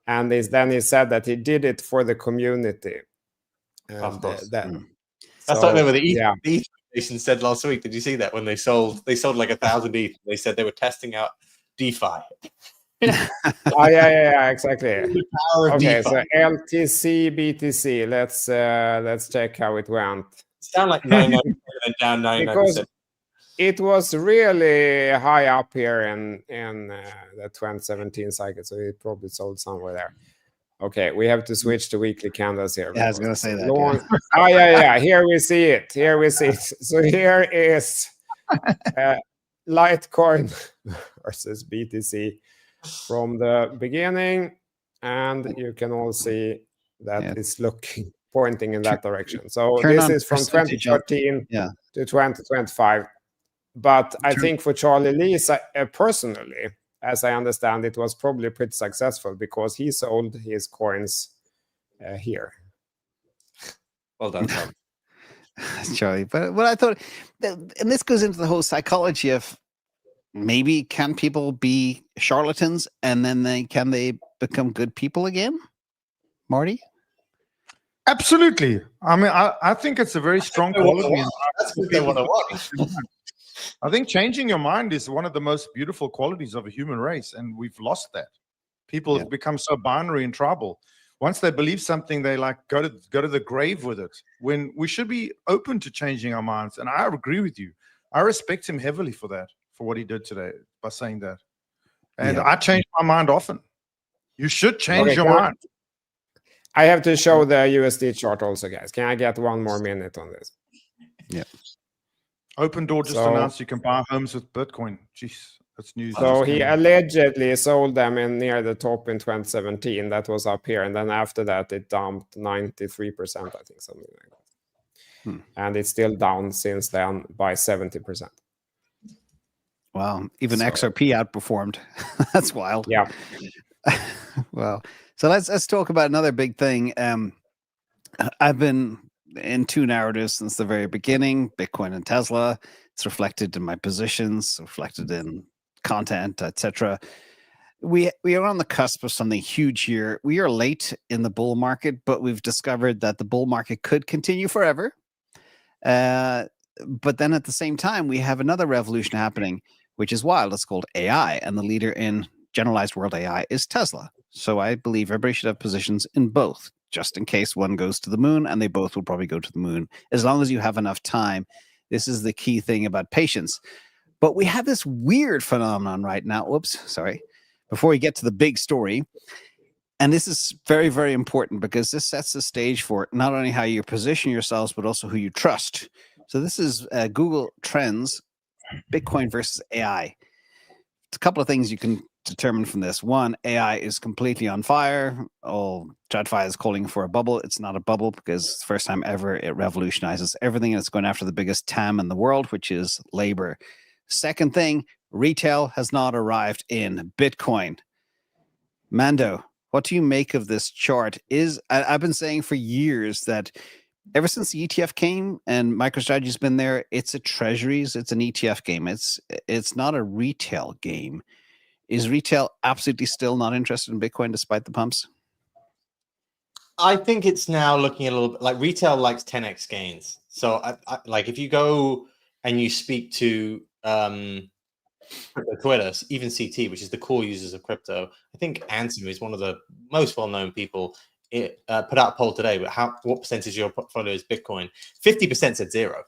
And then he said that he did it for the community. Of course. That's like what the ETH Foundation said last week. Did you see that when they sold like 1,000 ETH? They said they were testing out DeFi. Yeah, exactly. The power of okay, DeFi. so LTC, BTC. Let's check how it went. Sound like 99% and down 99%. Because it was really high up here in the 2017 cycle, so it probably sold somewhere there. Okay, we have to switch to weekly candles here. Yeah, I was going to say that. Yeah. Here we see it. So here is Litecoin versus BTC from the beginning, and you can all see that it's pointing in that direction. So this is from 2013 to 2025. But I think for Charlie Lee, personally, as I understand, it was probably pretty successful because he sold his coins here. Well done, Tom. Charlie. But what I thought, and this goes into the whole psychology of maybe can people be charlatans and then can they become good people again? Marty? Absolutely. I mean, I think it's a very strong quality. That's what they want to watch. I think changing your mind is one of the most beautiful qualities of a human race, and we've lost that. People have become so binary and tribal. Once they believe something, they like go to the grave with it. When we should be open to changing our minds, and I agree with you. I respect him heavily for that, for what he did today by saying that. And I change my mind often. You should change your mind. I have to show the USD chart also, guys. Can I get one more minute on this? Yeah. Open Door just announced you can buy homes with Bitcoin. Jeez, that's news. So he allegedly sold them in near the top in 2017. That was up here. And then after that, it dumped 93%, I think, something like that. And it's still down since then by 70%. Wow. Even XRP outperformed. That's wild. Yeah. Wow. So let's talk about another big thing. I've been in two narratives since the very beginning, Bitcoin and Tesla. It's reflected in my positions, reflected in content, etc. We are on the cusp of something huge here. We are late in the bull market, but we've discovered that the bull market could continue forever. But then at the same time, we have another revolution happening, which is wild. It's called AI, and the leader in generalized world AI is Tesla. So I believe everybody should have positions in both, just in case one goes to the moon, and they both will probably go to the moon, as long as you have enough time. This is the key thing about patience. But we have this weird phenomenon right now. Whoops, sorry. Before we get to the big story, and this is very, very important because this sets the stage for not only how you position yourselves, but also who you trust. So this is Google Trends, Bitcoin versus AI. It's a couple of things you can determine from this. One, AI is completely on fire. All TradFi is calling for a bubble. It's not a bubble because it's the first time ever it revolutionizes everything, and it's going after the biggest TAM in the world, which is labor. Second thing, retail has not arrived in Bitcoin. Mando, what do you make of this chart? I've been saying for years that ever since the ETF came and MicroStrategy's been there, it's a treasuries, it's an ETF game. It's not a retail game. Is retail absolutely still not interested in Bitcoin despite the pumps? I think it's now looking a little bit like retail likes 10x gains. So I like if you go and you speak to Twitter, even CT, which is the core users of crypto, I think Anson is one of the most well-known people. It put out a poll today, but what percentage of your portfolio is Bitcoin? 50% said 0,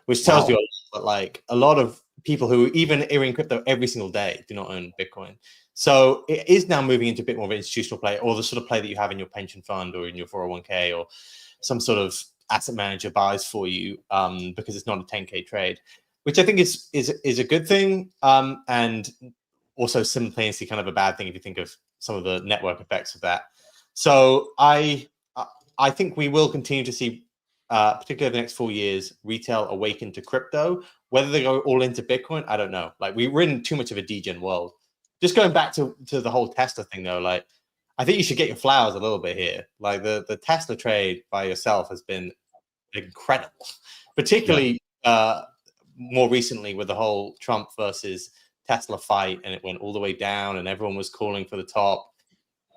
which tells you like a lot of people who even are in crypto every single day do not own Bitcoin. So it is now moving into a bit more of an institutional play, or the sort of play that you have in your pension fund or in your 401k, or some sort of asset manager buys for you because it's not a 10K trade, which I think is a good thing, and also simultaneously kind of a bad thing if you think of some of the network effects of that. So I think we will continue to see, particularly over the next 4 years, retail awaken to crypto. Whether they go all into Bitcoin, I don't know. Like we're in too much of a degen world. Just going back to the whole Tesla thing, though, like I think you should get your flowers a little bit here. Like the Tesla trade by yourself has been incredible, particularly more recently with the whole Trump versus Tesla fight, and it went all the way down, and everyone was calling for the top.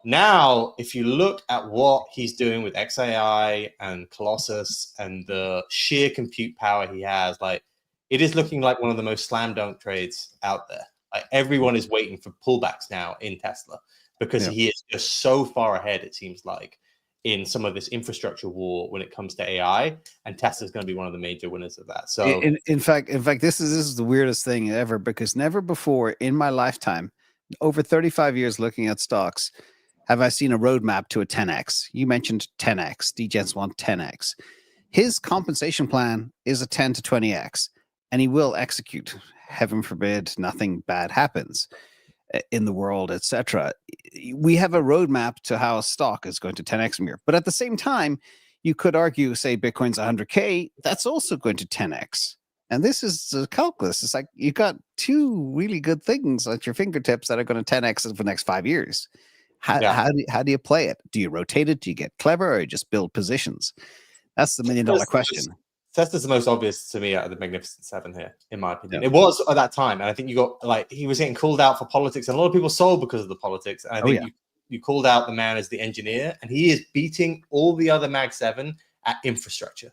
Now, if you look at what he's doing with XAI and Colossus and the sheer compute power he has, like it is looking like one of the most slam dunk trades out there. Like everyone is waiting for pullbacks now in Tesla because he is just so far ahead, it seems like, in some of this infrastructure war when it comes to AI, and Tesla's going to be one of the major winners of that. So in fact, this is the weirdest thing ever, because never before in my lifetime, over 35 years looking at stocks, have I seen a roadmap to a 10x. You mentioned 10x. DGens want 10x. His compensation plan is a 10 to 20x, and he will execute. Heaven forbid nothing bad happens in the world, etc. We have a roadmap to how a stock is going to 10x from here. But at the same time, you could argue, say Bitcoin's 100K, that's also going to 10x. And this is a calculus. It's like you got two really good things at your fingertips that are going to 10x for the next 5 years. How do you play it? Do you rotate it? Do you get clever, or you just build positions? That's the $1 million question. Tesla's the most obvious to me out of the Magnificent Seven here, in my opinion. It was at that time, and I think you got like he was getting called out for politics, and a lot of people sold because of the politics. And I think you called out the man as the engineer, and he is beating all the other Mag 7 at infrastructure.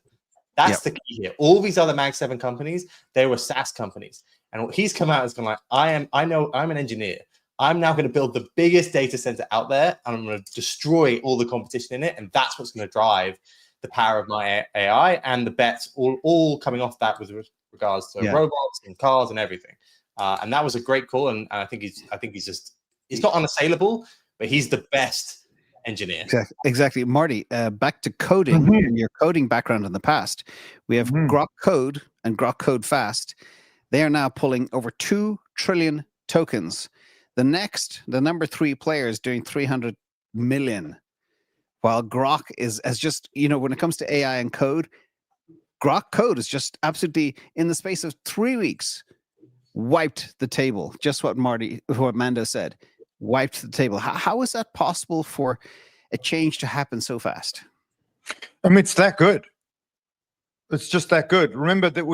That's the key here. All these other Mag 7 companies, they were SaaS companies, and he's come out as going like, I'm an engineer. I'm now going to build the biggest data center out there, and I'm going to destroy all the competition in it, and that's what's going to drive the power of my AI and the bets all coming off that with regards to robots and cars and everything. And that was a great call, and I think he's not unassailable, but he's the best engineer. Exactly. Marty, back to coding and your coding background in the past. We have Grok Code and Grok Code Fast. They are now pulling over 2 trillion tokens. The number 3 player is doing 300 million, while Grok has just, when it comes to AI and code, Grok Code is just absolutely, in the space of 3 weeks, wiped the table. Just what Mando said, wiped the table. How is that possible for a change to happen so fast? I mean, it's that good. It's just that good. Remember that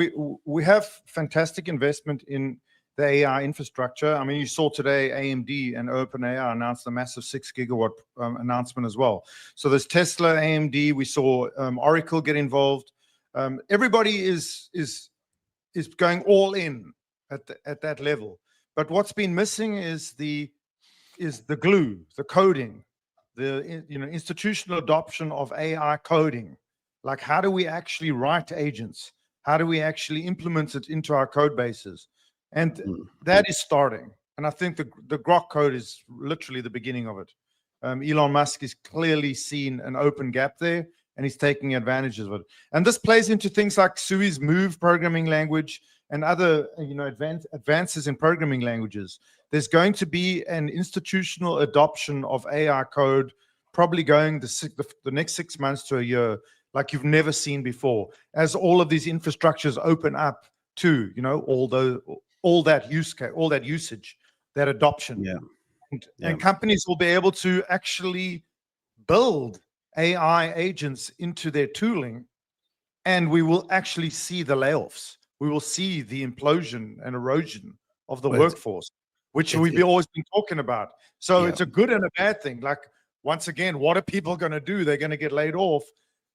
we have fantastic investment in the AI infrastructure. I mean, you saw today AMD and OpenAI announced a massive 6 gigawatt announcement as well. So there's Tesla, AMD. We saw Oracle get involved. Everybody is going all in at that level. But what's been missing is the glue, the coding, the institutional adoption of AI coding. Like, how do we actually write agents? How do we actually implement it into our code bases? And that is starting. And I think the Grok code is literally the beginning of it. Elon Musk is clearly seen an open gap there, and he's taking advantages of it. And this plays into things like Sui's Move programming language and other, advances in programming languages. There's going to be an institutional adoption of AI code, probably going the next 6 months to a year, like you've never seen before, as all of these infrastructures open up to, all that usage, that adoption. Yeah. And companies will be able to actually build AI agents into their tooling, and we will actually see the layoffs. We will see the implosion and erosion of the workforce, which we've always been talking about. So it's a good and a bad thing. Like, once again, what are people going to do? They're going to get laid off.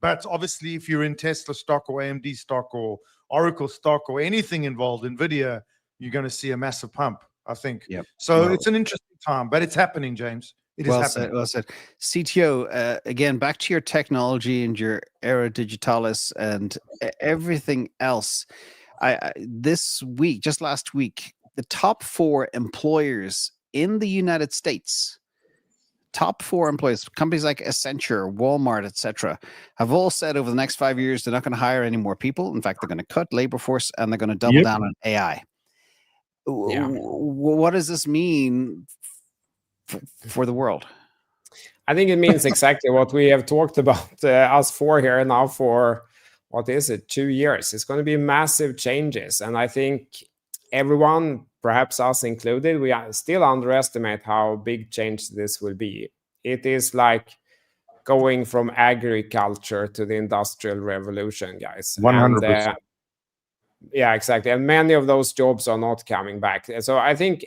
But obviously, if you're in Tesla stock or AMD stock or Oracle stock or anything involved, NVIDIA, you're going to see a massive pump, I think. So it's an interesting time, but it's happening, James. It is happening. Well said. CTO, again, back to your technology and your era digitalis and everything else. This week, just last week, the top 4 employers in the United States, top 4 employers, companies like Accenture, Walmart, etc., have all said over the next 5 years they're not going to hire any more people. In fact, they're going to cut labor force and they're going to double down on AI. What does this mean for the world? I think it means exactly what we have talked about us 4 here now for, 2 years. It's going to be massive changes. And I think everyone, perhaps us included, we still underestimate how big change this will be. It is like going from agriculture to the industrial revolution, guys. 100%. And, yeah, exactly. And many of those jobs are not coming back. So I think,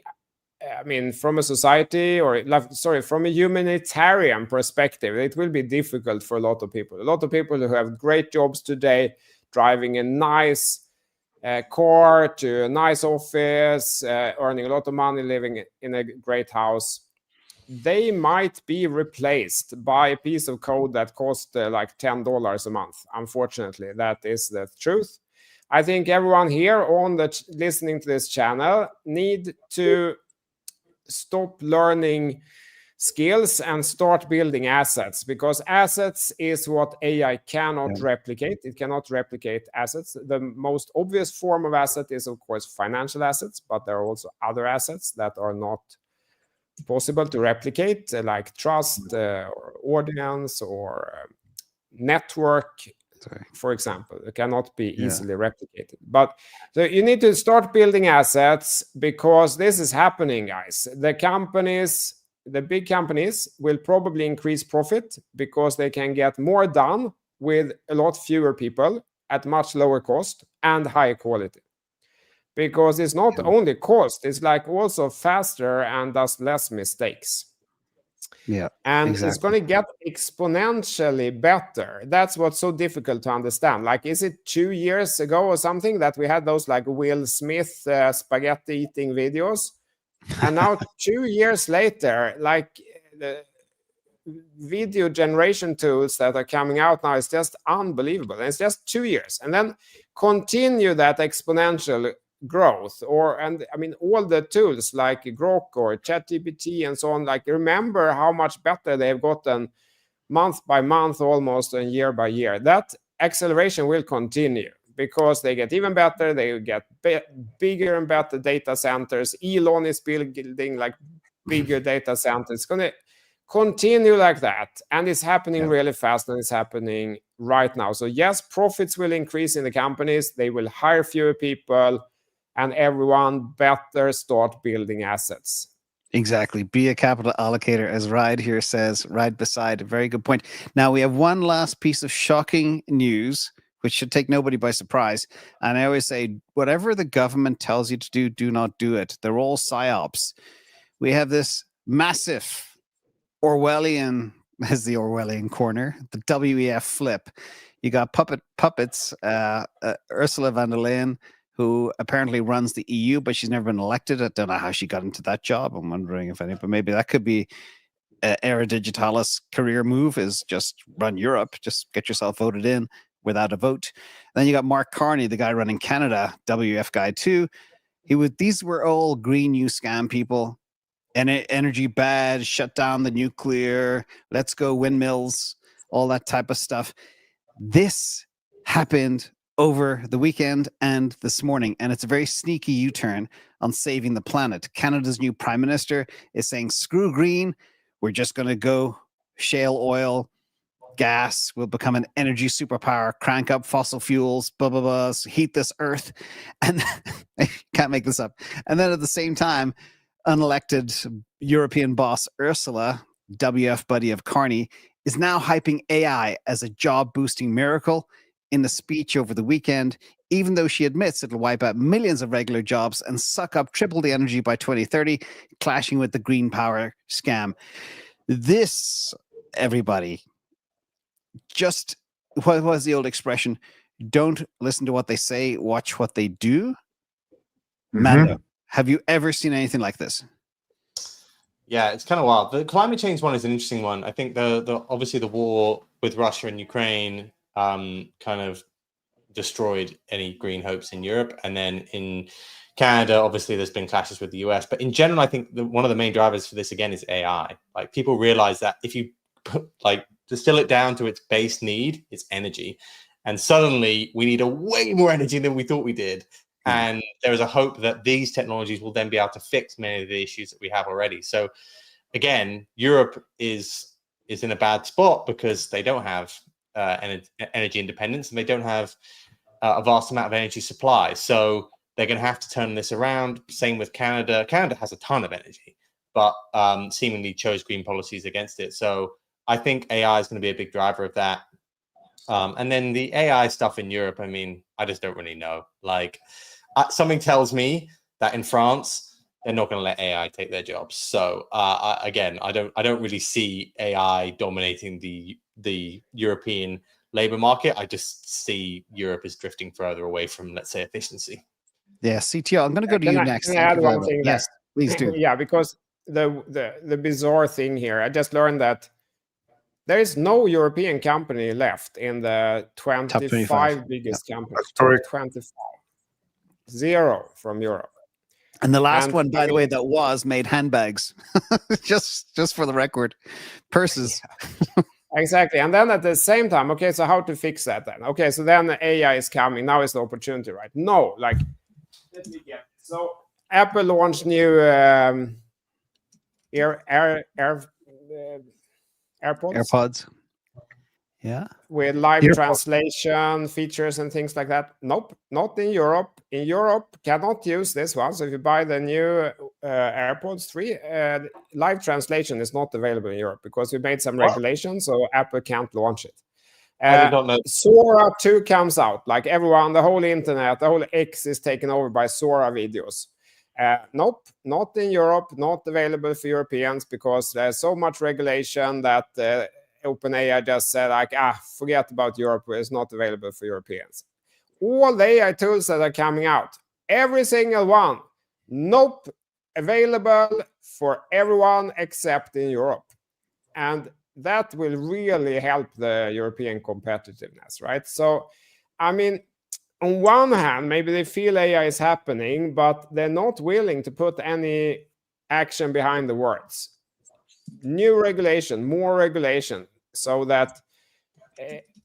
from a society from a humanitarian perspective, it will be difficult for a lot of people. A lot of people who have great jobs today, driving a nice car to a nice office, earning a lot of money, living in a great house, they might be replaced by a piece of code that costs like $10 a month. Unfortunately, that is the truth. I think everyone here listening to this channel need to stop learning skills and start building assets, because assets is what AI cannot replicate. It cannot replicate assets. The most obvious form of asset is, of course, financial assets, but there are also other assets that are not possible to replicate, like trust, or audience, or network. For example, it cannot be easily replicated. But so you need to start building assets, because this is happening, guys. The big companies will probably increase profit because they can get more done with a lot fewer people at much lower cost and higher quality. Because it's not only cost, it's like also faster and does less mistakes. And it's going to get exponentially better. That's what's so difficult to understand. Like, is it 2 years ago or something that we had those like Will Smith spaghetti eating videos? And now 2 years later, like the video generation tools that are coming out now is just unbelievable. And it's just 2 years. And then continue that exponential growth, all the tools like Grok or ChatGPT and so on, like, remember how much better they've gotten month by month almost and year by year. That acceleration will continue because they get even better. They get bigger and better data centers. Elon is building like bigger data centers. It's going to continue like that, and it's happening really fast, and it's happening right now. So yes, profits will increase in the companies. They will hire fewer people, and everyone better start building assets. Exactly. Be a capital allocator, as Ride here says, right beside. A very good point. Now, we have one last piece of shocking news, which should take nobody by surprise. And I always say, whatever the government tells you to do, do not do it. They're all psyops. We have this massive Orwellian, as the Orwellian corner, the WEF flip. You got puppets, Ursula von der Leyen, who apparently runs the EU, but she's never been elected. I don't know how she got into that job. I'm wondering if but maybe that could be Era Digitalis career move, is just run Europe, just get yourself voted in without a vote. Then you got Mark Carney, the guy running Canada, WF guy too. These were all Green New Scam people. Energy bad, shut down the nuclear, let's go windmills, all that type of stuff. This happened over the weekend and this morning, and it's a very sneaky U-turn on saving the planet. Canada's new prime minister is saying, screw green, we're just going to go shale oil, gas will become an energy superpower, crank up fossil fuels, blah, blah, blah, heat this earth. And I can't make this up. And then at the same time, unelected European boss Ursula, WF buddy of Carney, is now hyping AI as a job-boosting miracle in a speech over the weekend, even though she admits it'll wipe out millions of regular jobs and suck up triple the energy by 2030, clashing with the green power scam. This, everybody, just what was the old expression? Don't listen to what they say, watch what they do. Mando, have you ever seen anything like this? Yeah, it's kind of wild. The climate change one is an interesting one. I think the obviously the war with Russia and Ukraine kind of destroyed any green hopes in Europe. And then in Canada, obviously there's been clashes with the US. But in general, I think one of the main drivers for this, again, is AI. Like, people realize that if you distill it down to its base need, it's energy. And suddenly we need a way more energy than we thought we did. And there is a hope that these technologies will then be able to fix many of the issues that we have already. So again, Europe is in a bad spot because they don't have energy independence, and they don't have a vast amount of energy supply. So they're going to have to turn this around. Same with Canada. Canada has a ton of energy, but seemingly chose green policies against it. So I think AI is going to be a big driver of that. And then the AI stuff in Europe, I mean, I just don't really know. Like, something tells me that in France, they're not going to let AI take their jobs. So I don't really see AI dominating the European labor market. I just see Europe is drifting further away from, let's say, efficiency. Yeah, CTO, I'm going to go to you next. Can I add one thing? Yes, please do. Yeah, because the bizarre thing here, I just learned that there is no European company left in the 25 biggest companies. Top 25. Zero from Europe. And the last one, by the way, that was made handbags. just for the record. Purses. Yeah. Exactly. And then at the same time, okay, so how to fix that then? Okay, so then the AI is coming. Now is the opportunity, right? No, like, let me get. So Apple launched new AirPods. Yeah. With live translation features and things like that. Nope, not in Europe. In Europe, cannot use this one. So if you buy the new AirPods 3, live translation is not available in Europe because we made some regulations, so Apple can't launch it. I did not know. Sora 2 comes out. Like, everyone, the whole internet, the whole X is taken over by Sora videos. Nope, not in Europe, not available for Europeans because there's so much regulation that OpenAI just said, like, forget about Europe, it's not available for Europeans. All the AI tools that are coming out, every single one, nope, available for everyone except in Europe. And that will really help the European competitiveness, right? So, I mean, on one hand, maybe they feel AI is happening, but they're not willing to put any action behind the words. New regulation, more regulation, so that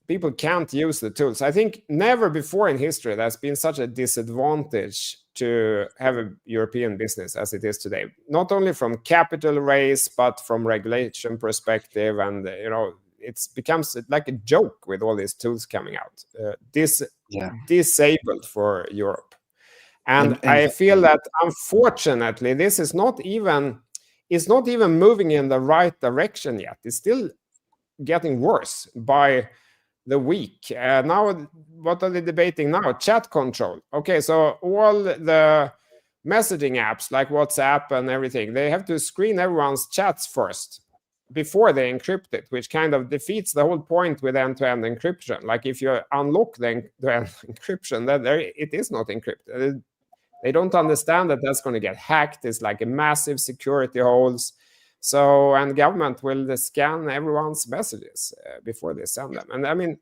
people can't use the tools. I think never before in history there's been such a disadvantage to have a European business as it is today. Not only from capital raise, but from regulation perspective. And, it becomes like a joke with all these tools coming out. Disabled for Europe. And I feel that, unfortunately, this is not even moving in the right direction yet. It's still getting worse by the week. Now, what are they debating now? Chat control. Okay, so all the messaging apps like WhatsApp and everything, they have to screen everyone's chats first before they encrypt it, which kind of defeats the whole point with end-to-end encryption. Like, if you unlock the end-to-end encryption, then it is not encrypted. They don't understand that that's going to get hacked. It's like a massive security holes. So, and government will scan everyone's messages before they send them. And I mean,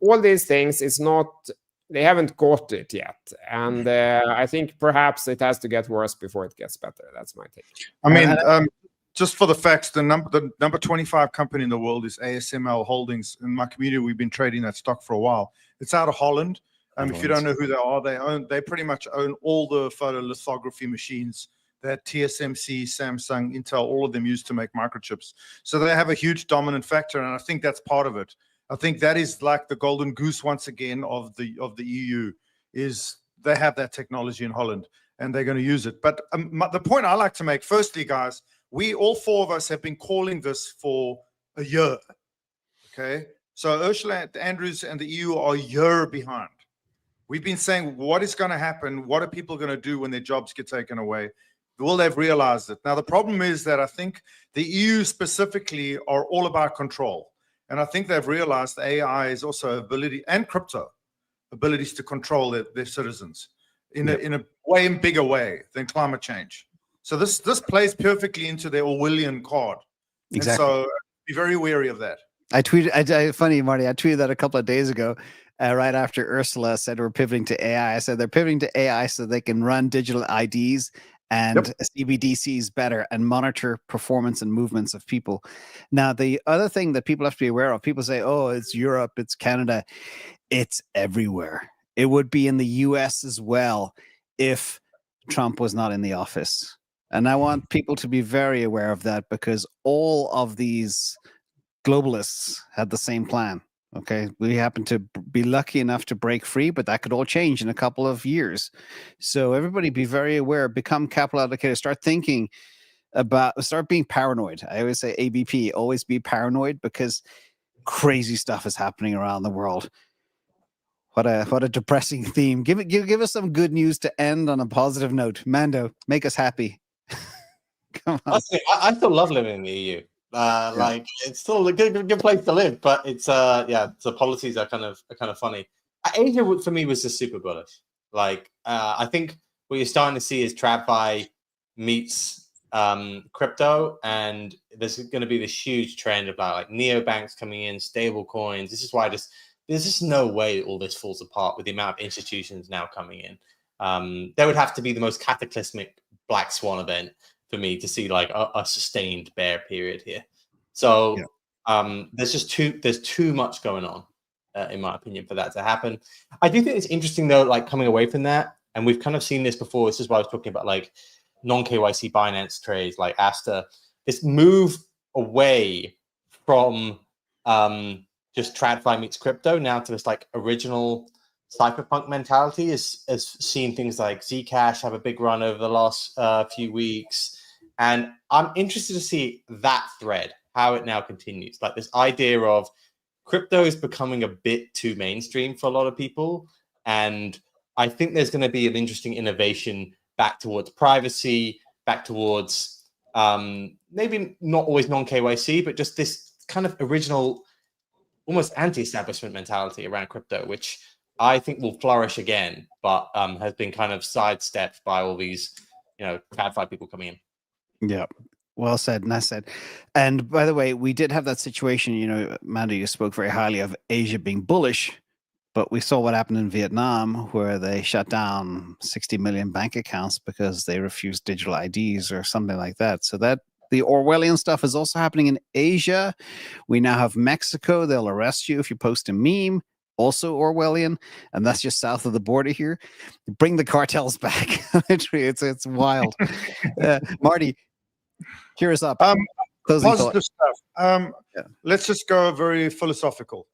all these things is not they haven't got it yet, and I think perhaps it has to get worse before it gets better. That's my take. I mean, just for the facts, the number 25 company in the world is ASML Holdings. In my community, we've been trading that stock for a while. It's out of Holland. If you don't know who they are, they pretty much own all the photolithography machines that TSMC, Samsung, Intel, all of them use to make microchips. So they have a huge dominant factor, and I think that's part of it. I think that is like the golden goose once again of the EU, is they have that technology in Holland and they're going to use it. But the point I like to make, firstly, guys, we all four of us have been calling this for a year. Okay, so Ursula Andrews and the EU are a year behind. We've been saying, what is going to happen? What are people going to do when their jobs get taken away? Well, they've realized it. Now, the problem is that I think the EU specifically are all about control. And I think they've realized AI is also ability, and crypto, abilities to control their citizens in a way bigger way than climate change. So this plays perfectly into their Orwellian card. Exactly. And so be very wary of that. I tweeted, funny, Marty, I tweeted that a couple of days ago, right after Ursula said we're pivoting to AI. I said they're pivoting to AI so they can run digital IDs and CBDCs better and monitor performance and movements of people. Now, the other thing that people have to be aware of, people say, oh, it's Europe, it's Canada. It's everywhere. It would be in the US as well if Trump was not in the office. And I want people to be very aware of that, because all of these globalists had the same plan. Okay, we happen to be lucky enough to break free, but that could all change in a couple of years. So everybody be very aware, become capital allocators, start thinking about, start being paranoid. I always say ABP, always be paranoid, because crazy stuff is happening around the world. What a depressing theme. Give us some good news to end on a positive note. Mando, make us happy. Come on. I still love living in the EU. Like, it's still a good place to live, but it's the policies are kind of funny. Asia for me was just super bullish. Like, I think what you're starting to see is TradFi meets crypto, and there's going to be this huge trend about like neobanks coming in, stable coins. This is why there's just no way all this falls apart with the amount of institutions now coming in. There would have to be the most cataclysmic black swan event for me to see like a sustained bear period here. So there's too much going on, in my opinion, for that to happen. I do think it's interesting though, like coming away from that, and we've kind of seen this before. This is why I was talking about like non-KYC Binance trades, like Asta. This move away from just TradFi meets crypto now to this like original cypherpunk mentality has seen things like Zcash have a big run over the last few weeks. And I'm interested to see that thread, how it now continues. Like this idea of crypto is becoming a bit too mainstream for a lot of people. And I think there's going to be an interesting innovation back towards privacy, back towards maybe not always non-KYC, but just this kind of original, almost anti-establishment mentality around crypto, which I think will flourish again, but has been kind of sidestepped by all these, TradFi people coming in. Yeah. Well said. Nice said. And by the way, we did have that situation, Mando, you spoke very highly of Asia being bullish, but we saw what happened in Vietnam, where they shut down 60 million bank accounts because they refused digital IDs or something like that. So that the Orwellian stuff is also happening in Asia. We now have Mexico. They'll arrest you if you post a meme. Also Orwellian, and that's just south of the border here. Bring the cartels back. It's wild. Marty, cheer us up. Positive stuff. Let's just go very philosophical.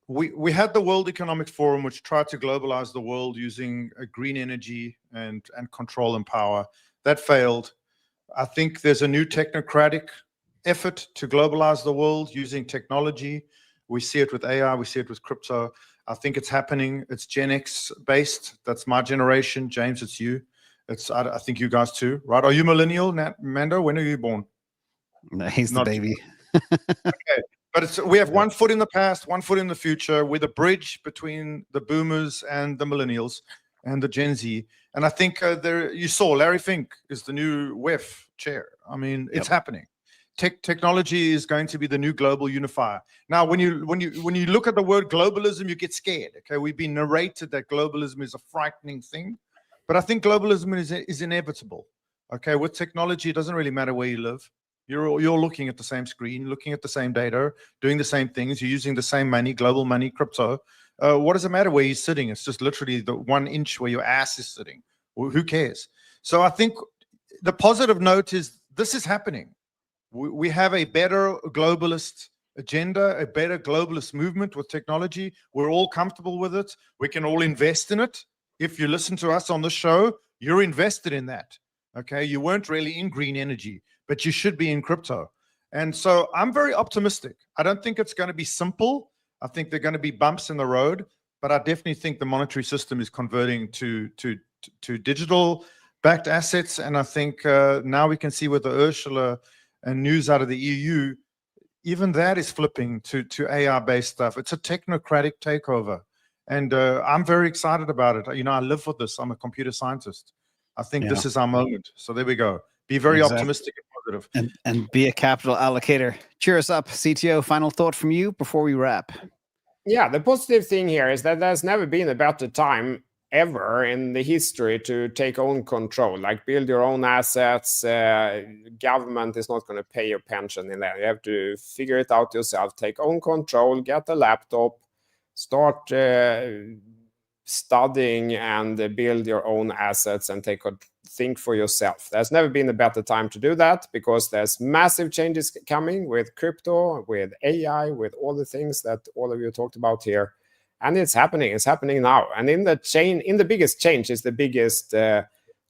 We had the World Economic Forum, which tried to globalize the world using green energy and control and power. That failed. I think there's a new technocratic effort to globalize the world using technology. We see it with AI. We see it with crypto. I think it's happening. It's Gen X based. That's my generation. James, it's you. I think you guys too, right? Are you millennial, Mando? When are you born? No, he's the baby. Okay, but we have one foot in the past, one foot in the future. We're the bridge between the boomers and the millennials and the Gen Z. And I think you saw Larry Fink is the new WEF chair. I mean, it's happening. technology is going to be the new global unifier. Now, when you look at the word globalism, you get scared. Okay, we've been narrated that globalism is a frightening thing, but I think globalism is inevitable. Okay, with technology, it doesn't really matter where you live. You're looking at the same screen, looking at the same data, doing the same things. You're using the same money, global money, crypto. What does it matter where you're sitting? It's just literally the 1 inch where your ass is sitting. Well, who cares? So I think the positive note is this is happening. We have a better globalist agenda, a better globalist movement with technology. We're all comfortable with it. We can all invest in it. If you listen to us on the show, you're invested in that. Okay, you weren't really in green energy, but you should be in crypto. And so I'm very optimistic. I don't think it's going to be simple. I think there are going to be bumps in the road, but I definitely think the monetary system is converting to digital backed assets. And I think now we can see with the Ursula and news out of the EU, even that is flipping to AI based stuff. It's a technocratic takeover. And I'm very excited about it. You know, I live for this. I'm a computer scientist. I think this is our moment. So there we go. Be very optimistic and positive. And be a capital allocator. Cheer us up, CTO. Final thought from you before we wrap. Yeah, the positive thing here is that there's never been a better time ever in the history to take own control, like build your own assets. Government is not going to pay your pension in that. You have to figure it out yourself, take own control, get a laptop, start studying and build your own assets and think for yourself. There's never been a better time to do that because there's massive changes coming with crypto, with AI, with all the things that all of you talked about here. And it's happening. It's happening now. And in the biggest change is the biggest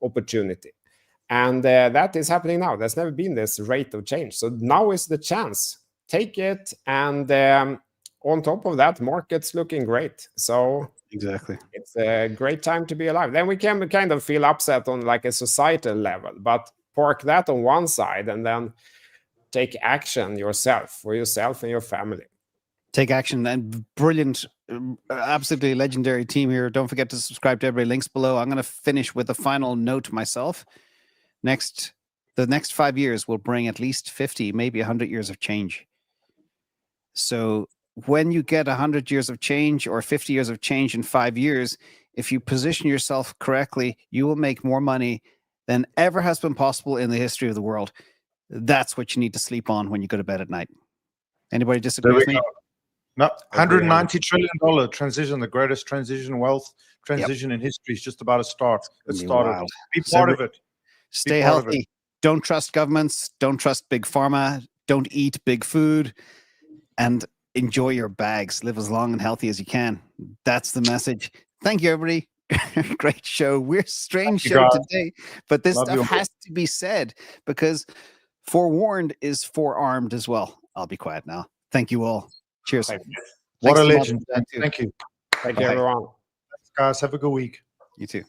opportunity. And that is happening now. There's never been this rate of change. So now is the chance. Take it. And on top of that, market's looking great. So exactly, it's a great time to be alive. Then we can kind of feel upset on like a societal level, but park that on one side and then take action yourself for yourself and your family. Take action. And brilliant, absolutely legendary team here. Don't forget to subscribe to everybody. Links below. I'm going to finish with a final note myself. The next 5 years will bring at least 50, maybe 100 years of change. So when you get 100 years of change or 50 years of change in 5 years, if you position yourself correctly, you will make more money than ever has been possible in the history of the world. That's what you need to sleep on when you go to bed at night. Anybody disagree with me? No, $190 trillion transition, the greatest transition, wealth transition in history is just about to start. It started. Wild. Be part of it. Stay healthy. Don't trust governments. Don't trust big pharma. Don't eat big food. And enjoy your bags. Live as long and healthy as you can. That's the message. Thank you, everybody. Great show. We're a strange show today, but this stuff has to be said because forewarned is forearmed as well. I'll be quiet now. Thank you all. Cheers. What a legend. Thank you. Thank you, everyone. Thanks, guys. Have a good week. You too.